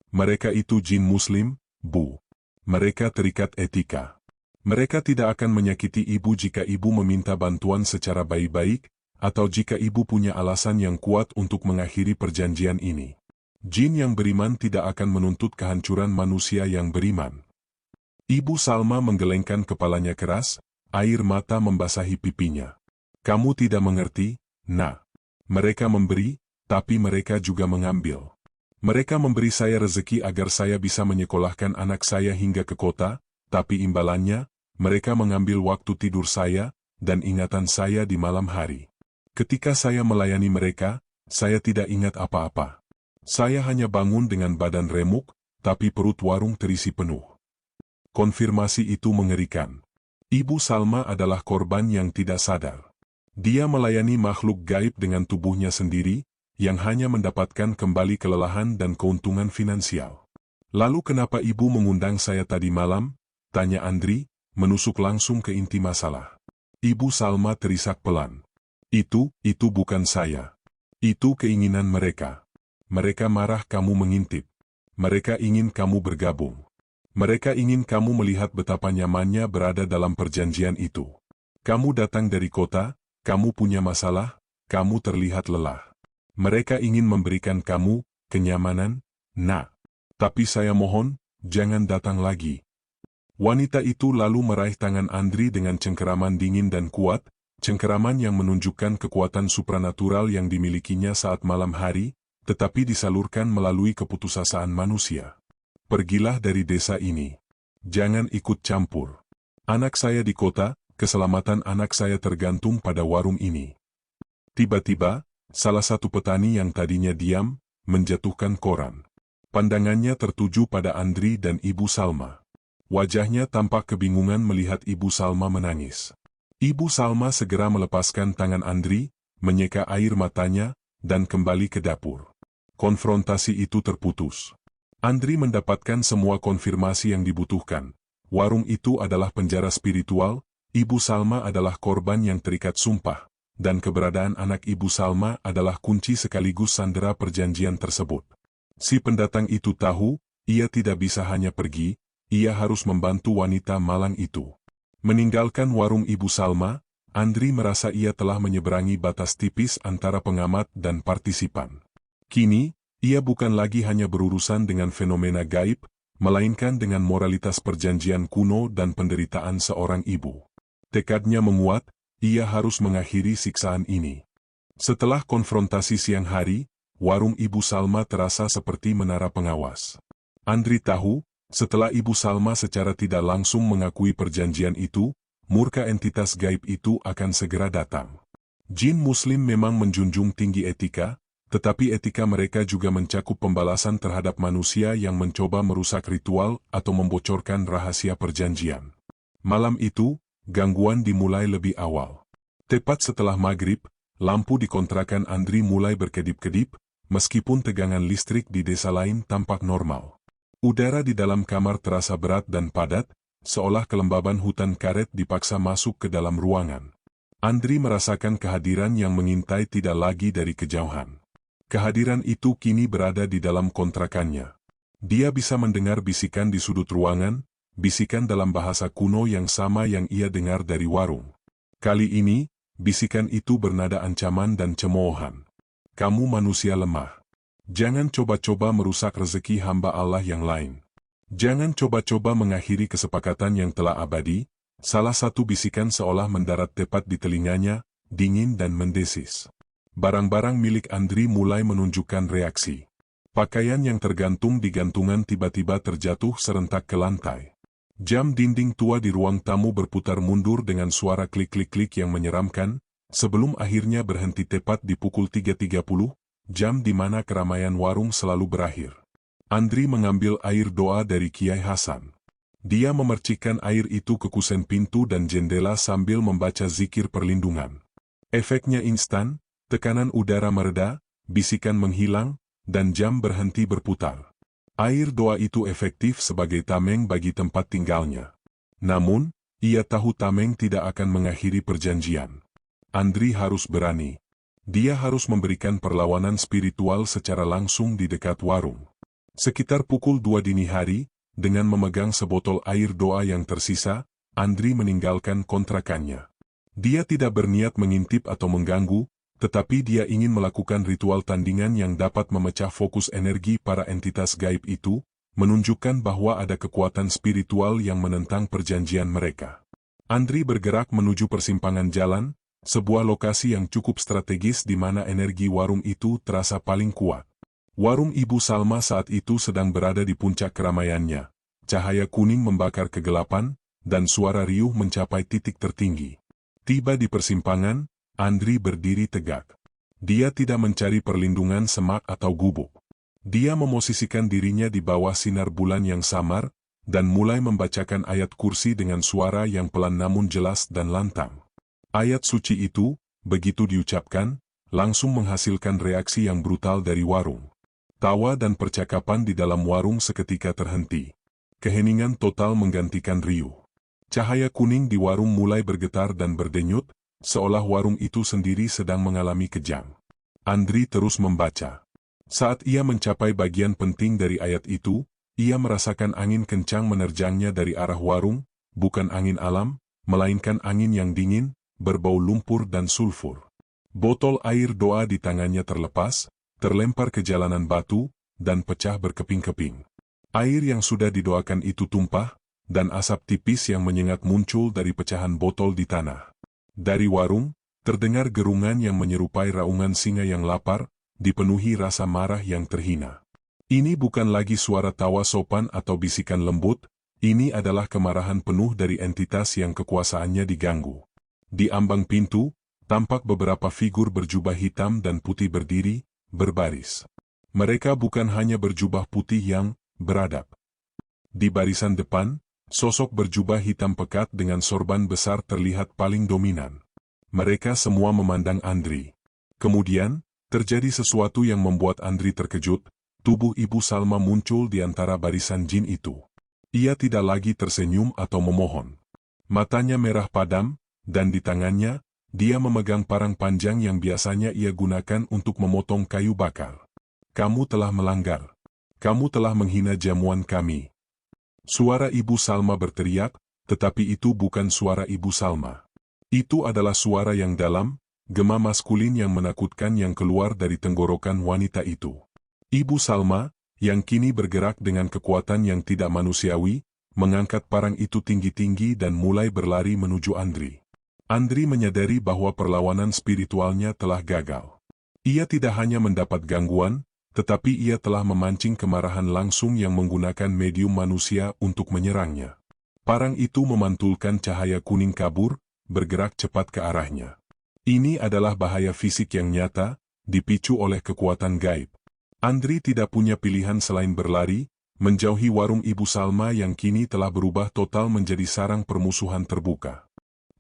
A: Mereka itu jin muslim, Bu. Mereka terikat etika. Mereka tidak akan menyakiti ibu jika ibu meminta bantuan secara baik-baik, atau jika ibu punya alasan yang kuat untuk mengakhiri perjanjian ini. Jin yang beriman tidak akan menuntut kehancuran manusia yang beriman. Ibu Salma menggelengkan kepalanya keras, air mata membasahi pipinya. "Kamu tidak mengerti, Nak. Mereka memberi, tapi mereka juga mengambil. Mereka memberi saya rezeki agar saya bisa menyekolahkan anak saya hingga ke kota, tapi imbalannya, mereka mengambil waktu tidur saya, dan ingatan saya di malam hari. Ketika saya melayani mereka, saya tidak ingat apa-apa. Saya hanya bangun dengan badan remuk, tapi perut warung terisi penuh." Konfirmasi itu mengerikan. Ibu Salma adalah korban yang tidak sadar. Dia melayani makhluk gaib dengan tubuhnya sendiri, yang hanya mendapatkan kembali kelelahan dan keuntungan finansial. "Lalu kenapa ibu mengundang saya tadi malam?" tanya Andri, menusuk langsung ke inti masalah. Ibu Salma terisak pelan. Itu bukan saya. Itu keinginan mereka. Mereka marah kamu mengintip. Mereka ingin kamu bergabung. Mereka ingin kamu melihat betapa nyamannya berada dalam perjanjian itu. Kamu datang dari kota, kamu punya masalah, kamu terlihat lelah. Mereka ingin memberikan kamu kenyamanan, Nak. Tapi saya mohon, jangan datang lagi. Wanita itu lalu meraih tangan Andri dengan cengkeraman dingin dan kuat, cengkeraman yang menunjukkan kekuatan supranatural yang dimilikinya saat malam hari, tetapi disalurkan melalui keputusasaan manusia. "Pergilah dari desa ini. Jangan ikut campur. Anak saya di kota, keselamatan anak saya tergantung pada warung ini." Tiba-tiba, salah satu petani yang tadinya diam, menjatuhkan koran. Pandangannya tertuju pada Andri dan Ibu Salma. Wajahnya tampak kebingungan melihat Ibu Salma menangis. Ibu Salma segera melepaskan tangan Andri, menyeka air matanya, dan kembali ke dapur. konfrontasi itu terputus. Andri mendapatkan semua konfirmasi yang dibutuhkan. Warung itu adalah penjara spiritual, Ibu Salma adalah korban yang terikat sumpah, dan keberadaan anak Ibu Salma adalah kunci sekaligus sandera perjanjian tersebut. Si pendatang itu tahu, ia tidak bisa hanya pergi, ia harus membantu wanita malang itu. Meninggalkan warung Ibu Salma, Andri merasa ia telah menyeberangi batas tipis antara pengamat dan partisipan. Kini, ia bukan lagi hanya berurusan dengan fenomena gaib, melainkan dengan moralitas perjanjian kuno dan penderitaan seorang ibu. Tekadnya menguat, ia harus mengakhiri siksaan ini. Setelah konfrontasi siang hari, warung Ibu Salma terasa seperti menara pengawas. Andri tahu, setelah Ibu Salma secara tidak langsung mengakui perjanjian itu, murka entitas gaib itu akan segera datang. Jin Muslim memang menjunjung tinggi etika, tetapi etika mereka juga mencakup pembalasan terhadap manusia yang mencoba merusak ritual atau membocorkan rahasia perjanjian. Malam itu, gangguan dimulai lebih awal. Tepat setelah maghrib, lampu di kontrakan Andri mulai berkedip-kedip, meskipun tegangan listrik di desa lain tampak normal. Udara di dalam kamar terasa berat dan padat, seolah kelembaban hutan karet dipaksa masuk ke dalam ruangan. Andri merasakan kehadiran yang mengintai tidak lagi dari kejauhan. Kehadiran itu kini berada di dalam kontrakannya. Dia bisa mendengar bisikan di sudut ruangan, bisikan dalam bahasa kuno yang sama yang ia dengar dari warung. Kali ini, bisikan itu bernada ancaman dan cemoohan. Kamu manusia lemah. Jangan coba-coba merusak rezeki hamba Allah yang lain. Jangan coba-coba mengakhiri kesepakatan yang telah abadi. Salah satu bisikan seolah mendarat tepat di telinganya, dingin dan mendesis. Barang-barang milik Andri mulai menunjukkan reaksi. Pakaian yang tergantung di gantungan tiba-tiba terjatuh serentak ke lantai. Jam dinding tua di ruang tamu berputar mundur dengan suara klik-klik-klik yang menyeramkan, sebelum akhirnya berhenti tepat di pukul 3.30, jam di mana keramaian warung selalu berakhir. Andri mengambil air doa dari Kiai Hasan. Dia memercikkan air itu ke kusen pintu dan jendela sambil membaca zikir perlindungan. Efeknya instan, tekanan udara mereda, bisikan menghilang, dan jam berhenti berputar. Air doa itu efektif sebagai tameng bagi tempat tinggalnya. Namun, ia tahu tameng tidak akan mengakhiri perjanjian. Andri harus berani. Dia harus memberikan perlawanan spiritual secara langsung di dekat warung. Sekitar pukul 2 dini hari, dengan memegang sebotol air doa yang tersisa, Andri meninggalkan kontrakannya. Dia tidak berniat mengintip atau mengganggu, tetapi dia ingin melakukan ritual tandingan yang dapat memecah fokus energi para entitas gaib itu, menunjukkan bahwa ada kekuatan spiritual yang menentang perjanjian mereka. Andri bergerak menuju persimpangan jalan, sebuah lokasi yang cukup strategis di mana energi warung itu terasa paling kuat. Warung Ibu Salma saat itu sedang berada di puncak keramaiannya. Cahaya kuning membakar kegelapan, dan suara riuh mencapai titik tertinggi. Tiba di persimpangan, Andri berdiri tegak. Dia tidak mencari perlindungan semak atau gubuk. Dia memosisikan dirinya di bawah sinar bulan yang samar, dan mulai membacakan ayat kursi dengan suara yang pelan namun jelas dan lantang. Ayat suci itu, begitu diucapkan, langsung menghasilkan reaksi yang brutal dari warung. Tawa dan percakapan di dalam warung seketika terhenti. Keheningan total menggantikan riuh. Cahaya kuning di warung mulai bergetar dan berdenyut, seolah warung itu sendiri sedang mengalami kejang. Andri terus membaca. Saat ia mencapai bagian penting dari ayat itu, ia merasakan angin kencang menerjangnya dari arah warung, bukan angin alam, melainkan angin yang dingin, berbau lumpur dan sulfur. Botol air doa di tangannya terlepas, terlempar ke jalanan batu, dan pecah berkeping-keping. Air yang sudah didoakan itu tumpah, dan asap tipis yang menyengat muncul dari pecahan botol di tanah. Dari warung, terdengar gerungan yang menyerupai raungan singa yang lapar, dipenuhi rasa marah yang terhina. Ini bukan lagi suara tawa sopan atau bisikan lembut, ini adalah kemarahan penuh dari entitas yang kekuasaannya diganggu. Di ambang pintu, tampak beberapa figur berjubah hitam dan putih berdiri, berbaris. Mereka bukan hanya berjubah putih yang beradab. Di barisan depan, sosok berjubah hitam pekat dengan sorban besar terlihat paling dominan. Mereka semua memandang Andri. Kemudian, Terjadi sesuatu yang membuat Andri terkejut. Tubuh Ibu Salma muncul di antara barisan jin itu. Ia tidak lagi tersenyum atau memohon. Matanya merah padam, dan di tangannya, dia memegang parang panjang yang biasanya ia gunakan untuk memotong kayu bakar. Kamu telah melanggar. Kamu telah menghina jamuan kami. Suara Ibu Salma berteriak, tetapi itu bukan suara Ibu Salma. Itu adalah suara yang dalam, gema maskulin yang menakutkan yang keluar dari tenggorokan wanita itu. Ibu Salma, yang kini bergerak dengan kekuatan yang tidak manusiawi, mengangkat parang itu tinggi-tinggi dan mulai berlari menuju Andri. Andri menyadari bahwa perlawanan spiritualnya telah gagal. Ia tidak hanya mendapat gangguan, tetapi ia telah memancing kemarahan langsung yang menggunakan medium manusia untuk menyerangnya. Parang itu memantulkan cahaya kuning kabur, bergerak cepat ke arahnya. Ini adalah bahaya fisik yang nyata, dipicu oleh kekuatan gaib. Andri tidak punya pilihan selain berlari, menjauhi warung Ibu Salma yang kini telah berubah total menjadi sarang permusuhan terbuka.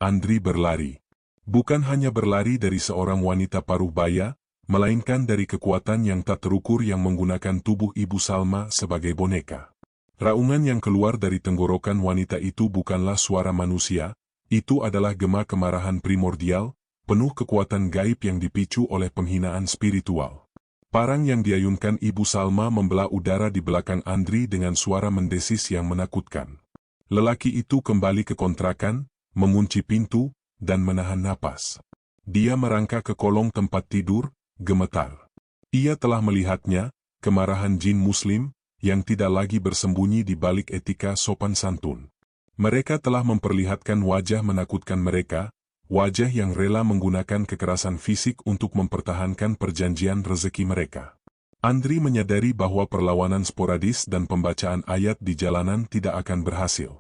A: Andri berlari. Bukan hanya berlari dari seorang wanita paruh baya, melainkan dari kekuatan yang tak terukur yang menggunakan tubuh Ibu Salma sebagai boneka. Raungan yang keluar dari tenggorokan wanita itu bukanlah suara manusia, itu adalah gema kemarahan primordial, penuh kekuatan gaib yang dipicu oleh penghinaan spiritual. Parang yang diayunkan Ibu Salma membelah udara di belakang Andri dengan suara mendesis yang menakutkan. Lelaki itu kembali ke kontrakan, mengunci pintu, dan menahan napas. Dia merangkak ke kolong tempat tidur, gemetar. Ia telah melihatnya, kemarahan jin muslim, yang tidak lagi bersembunyi di balik etika sopan santun. Mereka telah memperlihatkan wajah menakutkan mereka, wajah yang rela menggunakan kekerasan fisik untuk mempertahankan perjanjian rezeki mereka. Andri menyadari bahwa perlawanan sporadis dan pembacaan ayat di jalanan tidak akan berhasil.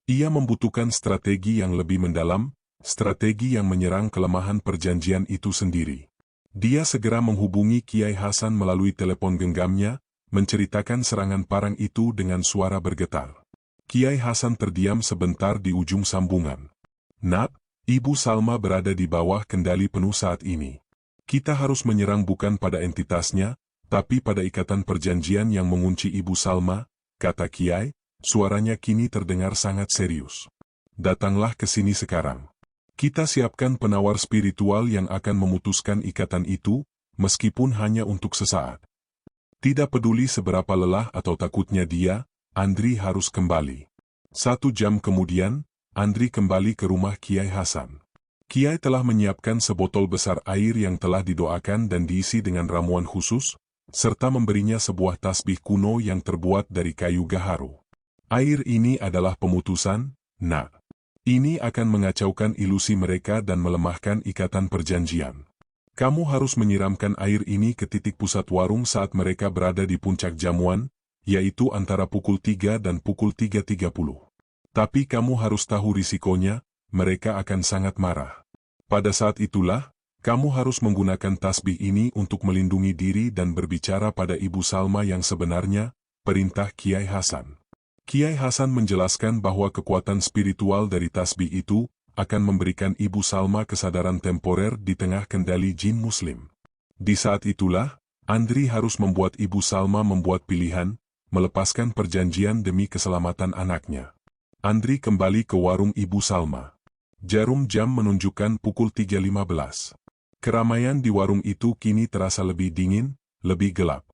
A: Ia membutuhkan strategi yang lebih mendalam, strategi yang menyerang kelemahan perjanjian itu sendiri. Dia segera menghubungi Kiai Hasan melalui telepon genggamnya, menceritakan serangan parang itu dengan suara bergetar. Kiai Hasan terdiam sebentar di ujung sambungan. "Nak, Ibu Salma berada di bawah kendali penuh saat ini. Kita harus menyerang bukan pada entitasnya, tapi pada ikatan perjanjian yang mengunci Ibu Salma," kata Kiai, suaranya kini terdengar sangat serius. "Datanglah ke sini sekarang. Kita siapkan penawar spiritual yang akan memutuskan ikatan itu, meskipun hanya untuk sesaat." Tidak peduli seberapa lelah atau takutnya dia, Andri harus kembali. 1 jam kemudian, Andri kembali ke rumah Kiai Hasan. Kiai telah menyiapkan sebotol besar air yang telah didoakan dan diisi dengan ramuan khusus, serta memberinya sebuah tasbih kuno yang terbuat dari kayu gaharu. "Air ini adalah pemutusan, Nak. Ini akan mengacaukan ilusi mereka dan melemahkan ikatan perjanjian. Kamu harus menyiramkan air ini ke titik pusat warung saat mereka berada di puncak jamuan, yaitu antara pukul 3 dan pukul 3.30. Tapi kamu harus tahu risikonya, mereka akan sangat marah. Pada saat itulah, kamu harus menggunakan tasbih ini untuk melindungi diri dan berbicara pada Ibu Salma yang sebenarnya," perintah Kiai Hasan. Kiai Hasan menjelaskan bahwa kekuatan spiritual dari tasbih itu akan memberikan Ibu Salma kesadaran temporer di tengah kendali jin muslim. Di saat itulah, Andri harus membuat Ibu Salma membuat pilihan, melepaskan perjanjian demi keselamatan anaknya. Andri kembali ke warung Ibu Salma. Jarum jam menunjukkan pukul 3.15. Keramaian di warung itu kini terasa lebih dingin, lebih gelap.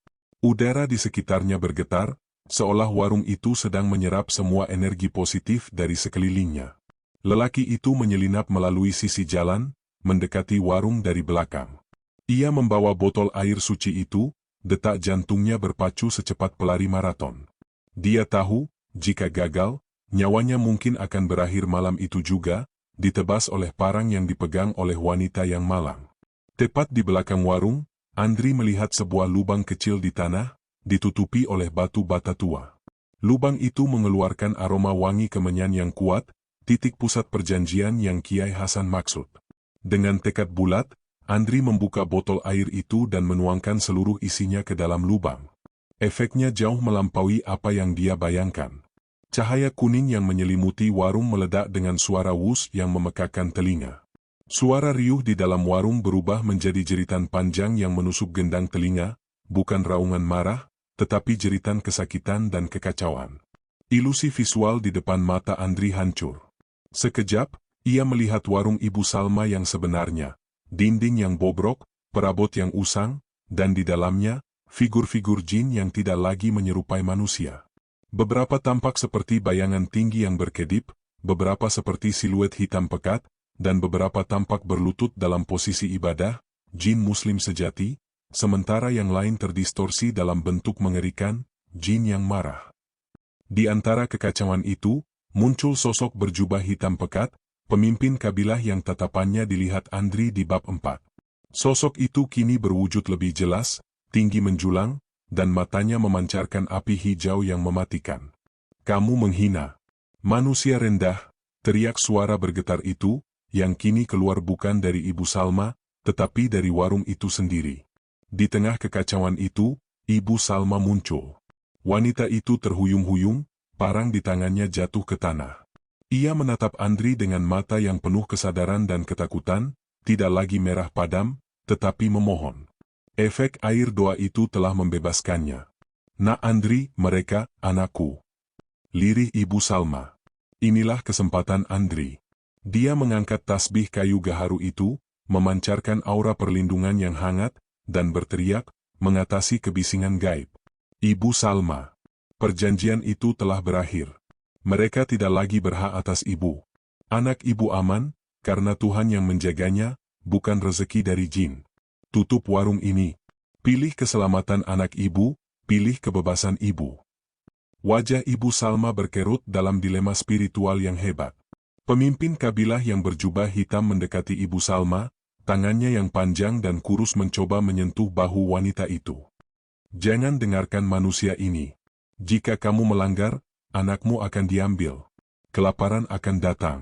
A: Udara di sekitarnya bergetar, seolah warung itu sedang menyerap semua energi positif dari sekelilingnya. Lelaki itu menyelinap melalui sisi jalan, mendekati warung dari belakang. Ia membawa botol air suci itu, detak jantungnya berpacu secepat pelari maraton. Dia tahu, jika gagal, nyawanya mungkin akan berakhir malam itu juga, ditebas oleh parang yang dipegang oleh wanita yang malang. Tepat di belakang warung, Andri melihat sebuah lubang kecil di tanah, ditutupi oleh batu bata tua. Lubang itu mengeluarkan aroma wangi kemenyan yang kuat, titik pusat perjanjian yang Kiai Hasan maksud. Dengan tekad bulat, Andri membuka botol air itu dan menuangkan seluruh isinya ke dalam lubang. Efeknya jauh melampaui apa yang dia bayangkan. Cahaya kuning yang menyelimuti warung meledak dengan suara wus yang memekakan telinga. Suara riuh di dalam warung berubah menjadi jeritan panjang yang menusuk gendang telinga, bukan raungan marah, tetapi jeritan kesakitan dan kekacauan. Ilusi visual di depan mata Andri hancur. Sekejap, ia melihat warung Ibu Salma yang sebenarnya, dinding yang bobrok, perabot yang usang, dan di dalamnya, figur-figur jin yang tidak lagi menyerupai manusia. Beberapa tampak seperti bayangan tinggi yang berkedip, beberapa seperti siluet hitam pekat, dan beberapa tampak berlutut dalam posisi ibadah, jin muslim sejati, sementara yang lain terdistorsi dalam bentuk mengerikan, jin yang marah. Di antara kekacauan itu, muncul sosok berjubah hitam pekat, pemimpin kabilah yang tatapannya dilihat Andri di bab 4. Sosok itu kini berwujud lebih jelas, tinggi menjulang, dan matanya memancarkan api hijau yang mematikan. "Kamu menghina manusia rendah," teriak suara bergetar itu, yang kini keluar bukan dari Ibu Salma, tetapi dari warung itu sendiri. Di tengah kekacauan itu, Ibu Salma muncul. Wanita itu terhuyung-huyung, parang di tangannya jatuh ke tanah. Ia menatap Andri dengan mata yang penuh kesadaran dan ketakutan, tidak lagi merah padam, tetapi memohon. Efek air doa itu telah membebaskannya. "Nak Andri, mereka, anakku," lirih Ibu Salma. Inilah kesempatan Andri. Dia mengangkat tasbih kayu gaharu itu, memancarkan aura perlindungan yang hangat, dan berteriak, mengatasi kebisingan gaib. "Ibu Salma, perjanjian itu telah berakhir. Mereka tidak lagi berhak atas ibu. Anak ibu aman, karena Tuhan yang menjaganya, bukan rezeki dari jin. Tutup warung ini. Pilih keselamatan anak ibu, pilih kebebasan ibu." Wajah Ibu Salma berkerut dalam dilema spiritual yang hebat. Pemimpin kabilah yang berjubah hitam mendekati Ibu Salma, tangannya yang panjang dan kurus mencoba menyentuh bahu wanita itu. "Jangan dengarkan manusia ini. Jika kamu melanggar, anakmu akan diambil. Kelaparan akan datang."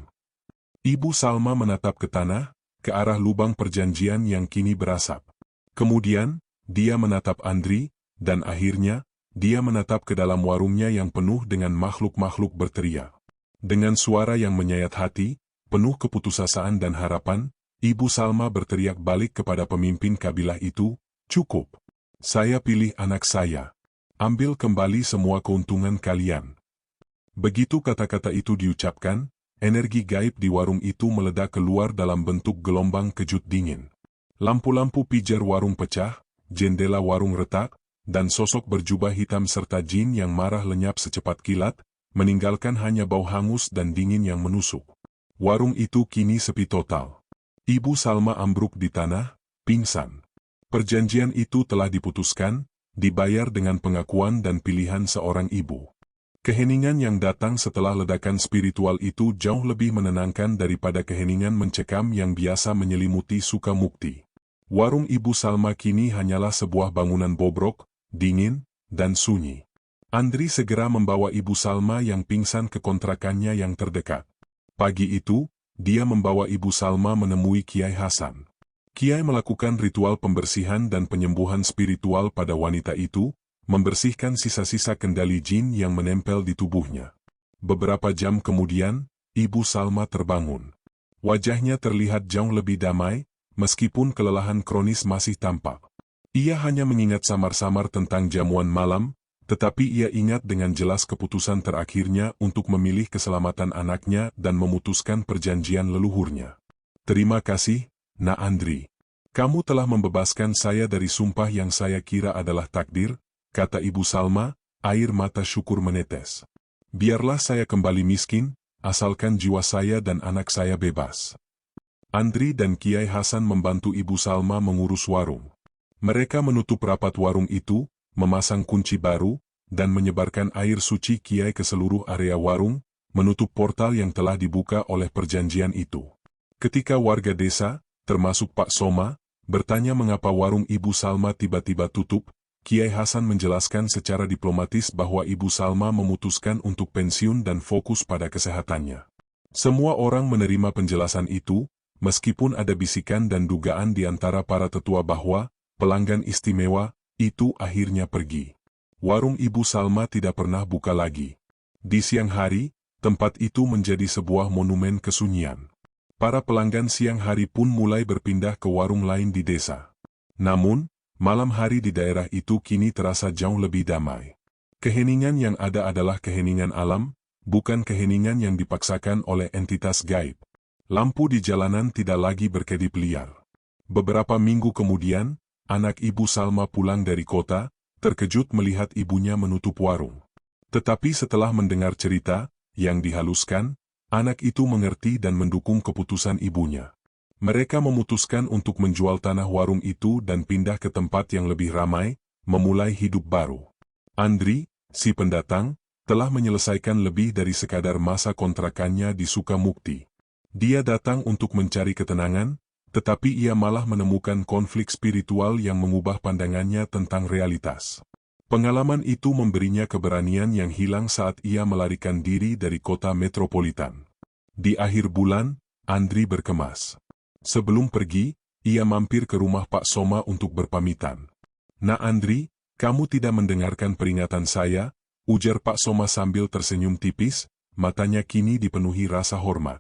A: Ibu Salma menatap ke tanah, ke arah lubang perjanjian yang kini berasap. Kemudian, dia menatap Andri, dan akhirnya, dia menatap ke dalam warungnya yang penuh dengan makhluk-makhluk berteriak. Dengan suara yang menyayat hati, penuh keputusasaan dan harapan, Ibu Salma berteriak balik kepada pemimpin kabilah itu, "Cukup. Saya pilih anak saya. Ambil kembali semua keuntungan kalian." Begitu kata-kata itu diucapkan, energi gaib di warung itu meledak keluar dalam bentuk gelombang kejut dingin. Lampu-lampu pijar warung pecah, jendela warung retak, dan sosok berjubah hitam serta jin yang marah lenyap secepat kilat, meninggalkan hanya bau hangus dan dingin yang menusuk. Warung itu kini sepi total. Ibu Salma ambruk di tanah, pingsan. Perjanjian itu telah diputuskan, dibayar dengan pengakuan dan pilihan seorang ibu. Keheningan yang datang setelah ledakan spiritual itu jauh lebih menenangkan daripada keheningan mencekam yang biasa menyelimuti Sukamukti. Warung Ibu Salma kini hanyalah sebuah bangunan bobrok, dingin, dan sunyi. Andri segera membawa Ibu Salma yang pingsan ke kontrakannya yang terdekat. Pagi itu, dia membawa Ibu Salma menemui Kiai Hasan. Kiai melakukan ritual pembersihan dan penyembuhan spiritual pada wanita itu, membersihkan sisa-sisa kendali jin yang menempel di tubuhnya. Beberapa jam kemudian, Ibu Salma terbangun. Wajahnya terlihat jauh lebih damai, meskipun kelelahan kronis masih tampak. Ia hanya mengingat samar-samar tentang jamuan malam, tetapi ia ingat dengan jelas keputusan terakhirnya untuk memilih keselamatan anaknya dan memutuskan perjanjian leluhurnya. "Terima kasih, Nak Andri. Kamu telah membebaskan saya dari sumpah yang saya kira adalah takdir," kata Ibu Salma, air mata syukur menetes. "Biarlah saya kembali miskin, asalkan jiwa saya dan anak saya bebas." Andri dan Kiai Hasan membantu Ibu Salma mengurus warung. Mereka menutup rapat warung itu, memasang kunci baru, dan menyebarkan air suci Kiai ke seluruh area warung, menutup portal yang telah dibuka oleh perjanjian itu. Ketika warga desa, termasuk Pak Soma, bertanya mengapa warung Ibu Salma tiba-tiba tutup, Kiai Hasan menjelaskan secara diplomatis bahwa Ibu Salma memutuskan untuk pensiun dan fokus pada kesehatannya. Semua orang menerima penjelasan itu, meskipun ada bisikan dan dugaan di antara para tetua bahwa pelanggan istimewa itu akhirnya pergi. Warung Ibu Salma tidak pernah buka lagi. Di siang hari, tempat itu menjadi sebuah monumen kesunyian. Para pelanggan siang hari pun mulai berpindah ke warung lain di desa. Namun, malam hari di daerah itu kini terasa jauh lebih damai. Keheningan yang ada adalah keheningan alam, bukan keheningan yang dipaksakan oleh entitas gaib. Lampu di jalanan tidak lagi berkedip liar. Beberapa minggu kemudian, anak ibu Salma pulang dari kota, terkejut melihat ibunya menutup warung. Tetapi setelah mendengar cerita yang dihaluskan, anak itu mengerti dan mendukung keputusan ibunya. Mereka memutuskan untuk menjual tanah warung itu dan pindah ke tempat yang lebih ramai, memulai hidup baru. Andri, si pendatang, telah menyelesaikan lebih dari sekadar masa kontrakannya di Sukamukti. Dia datang untuk mencari ketenangan, tetapi ia malah menemukan konflik spiritual yang mengubah pandangannya tentang realitas. Pengalaman itu memberinya keberanian yang hilang saat ia melarikan diri dari kota metropolitan. Di akhir bulan, Andri berkemas. Sebelum pergi, ia mampir ke rumah Pak Soma untuk berpamitan. "Nah Andri, kamu tidak mendengarkan peringatan saya," ujar Pak Soma sambil tersenyum tipis, matanya kini dipenuhi rasa hormat.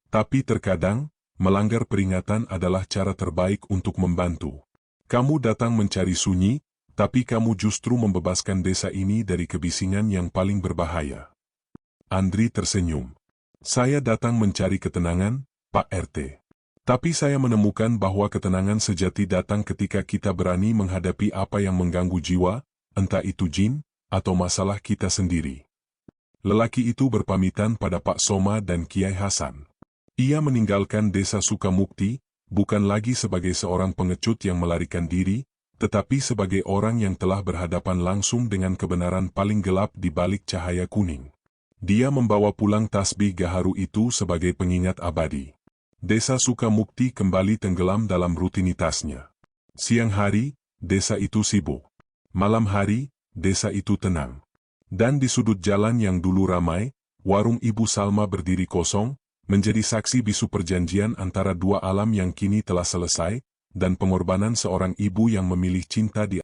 A: "Tapi terkadang, melanggar peringatan adalah cara terbaik untuk membantu. Kamu datang mencari sunyi, tapi kamu justru membebaskan desa ini dari kebisingan yang paling berbahaya." Andri tersenyum. "Saya datang mencari ketenangan, Pak RT. Tapi saya menemukan bahwa ketenangan sejati datang ketika kita berani menghadapi apa yang mengganggu jiwa, entah itu jin, atau masalah kita sendiri." Lelaki itu berpamitan pada Pak Soma dan Kiai Hasan. Ia meninggalkan desa Sukamukti, bukan lagi sebagai seorang pengecut yang melarikan diri, tetapi sebagai orang yang telah berhadapan langsung dengan kebenaran paling gelap di balik cahaya kuning. Dia membawa pulang tasbih gaharu itu sebagai pengingat abadi. Desa Sukamukti kembali tenggelam dalam rutinitasnya. Siang hari, desa itu sibuk. Malam hari, desa itu tenang. Dan di sudut jalan yang dulu ramai, warung Ibu Salma berdiri kosong, menjadi saksi bisu perjanjian antara dua alam yang kini telah selesai, dan pengorbanan seorang ibu yang memilih cinta di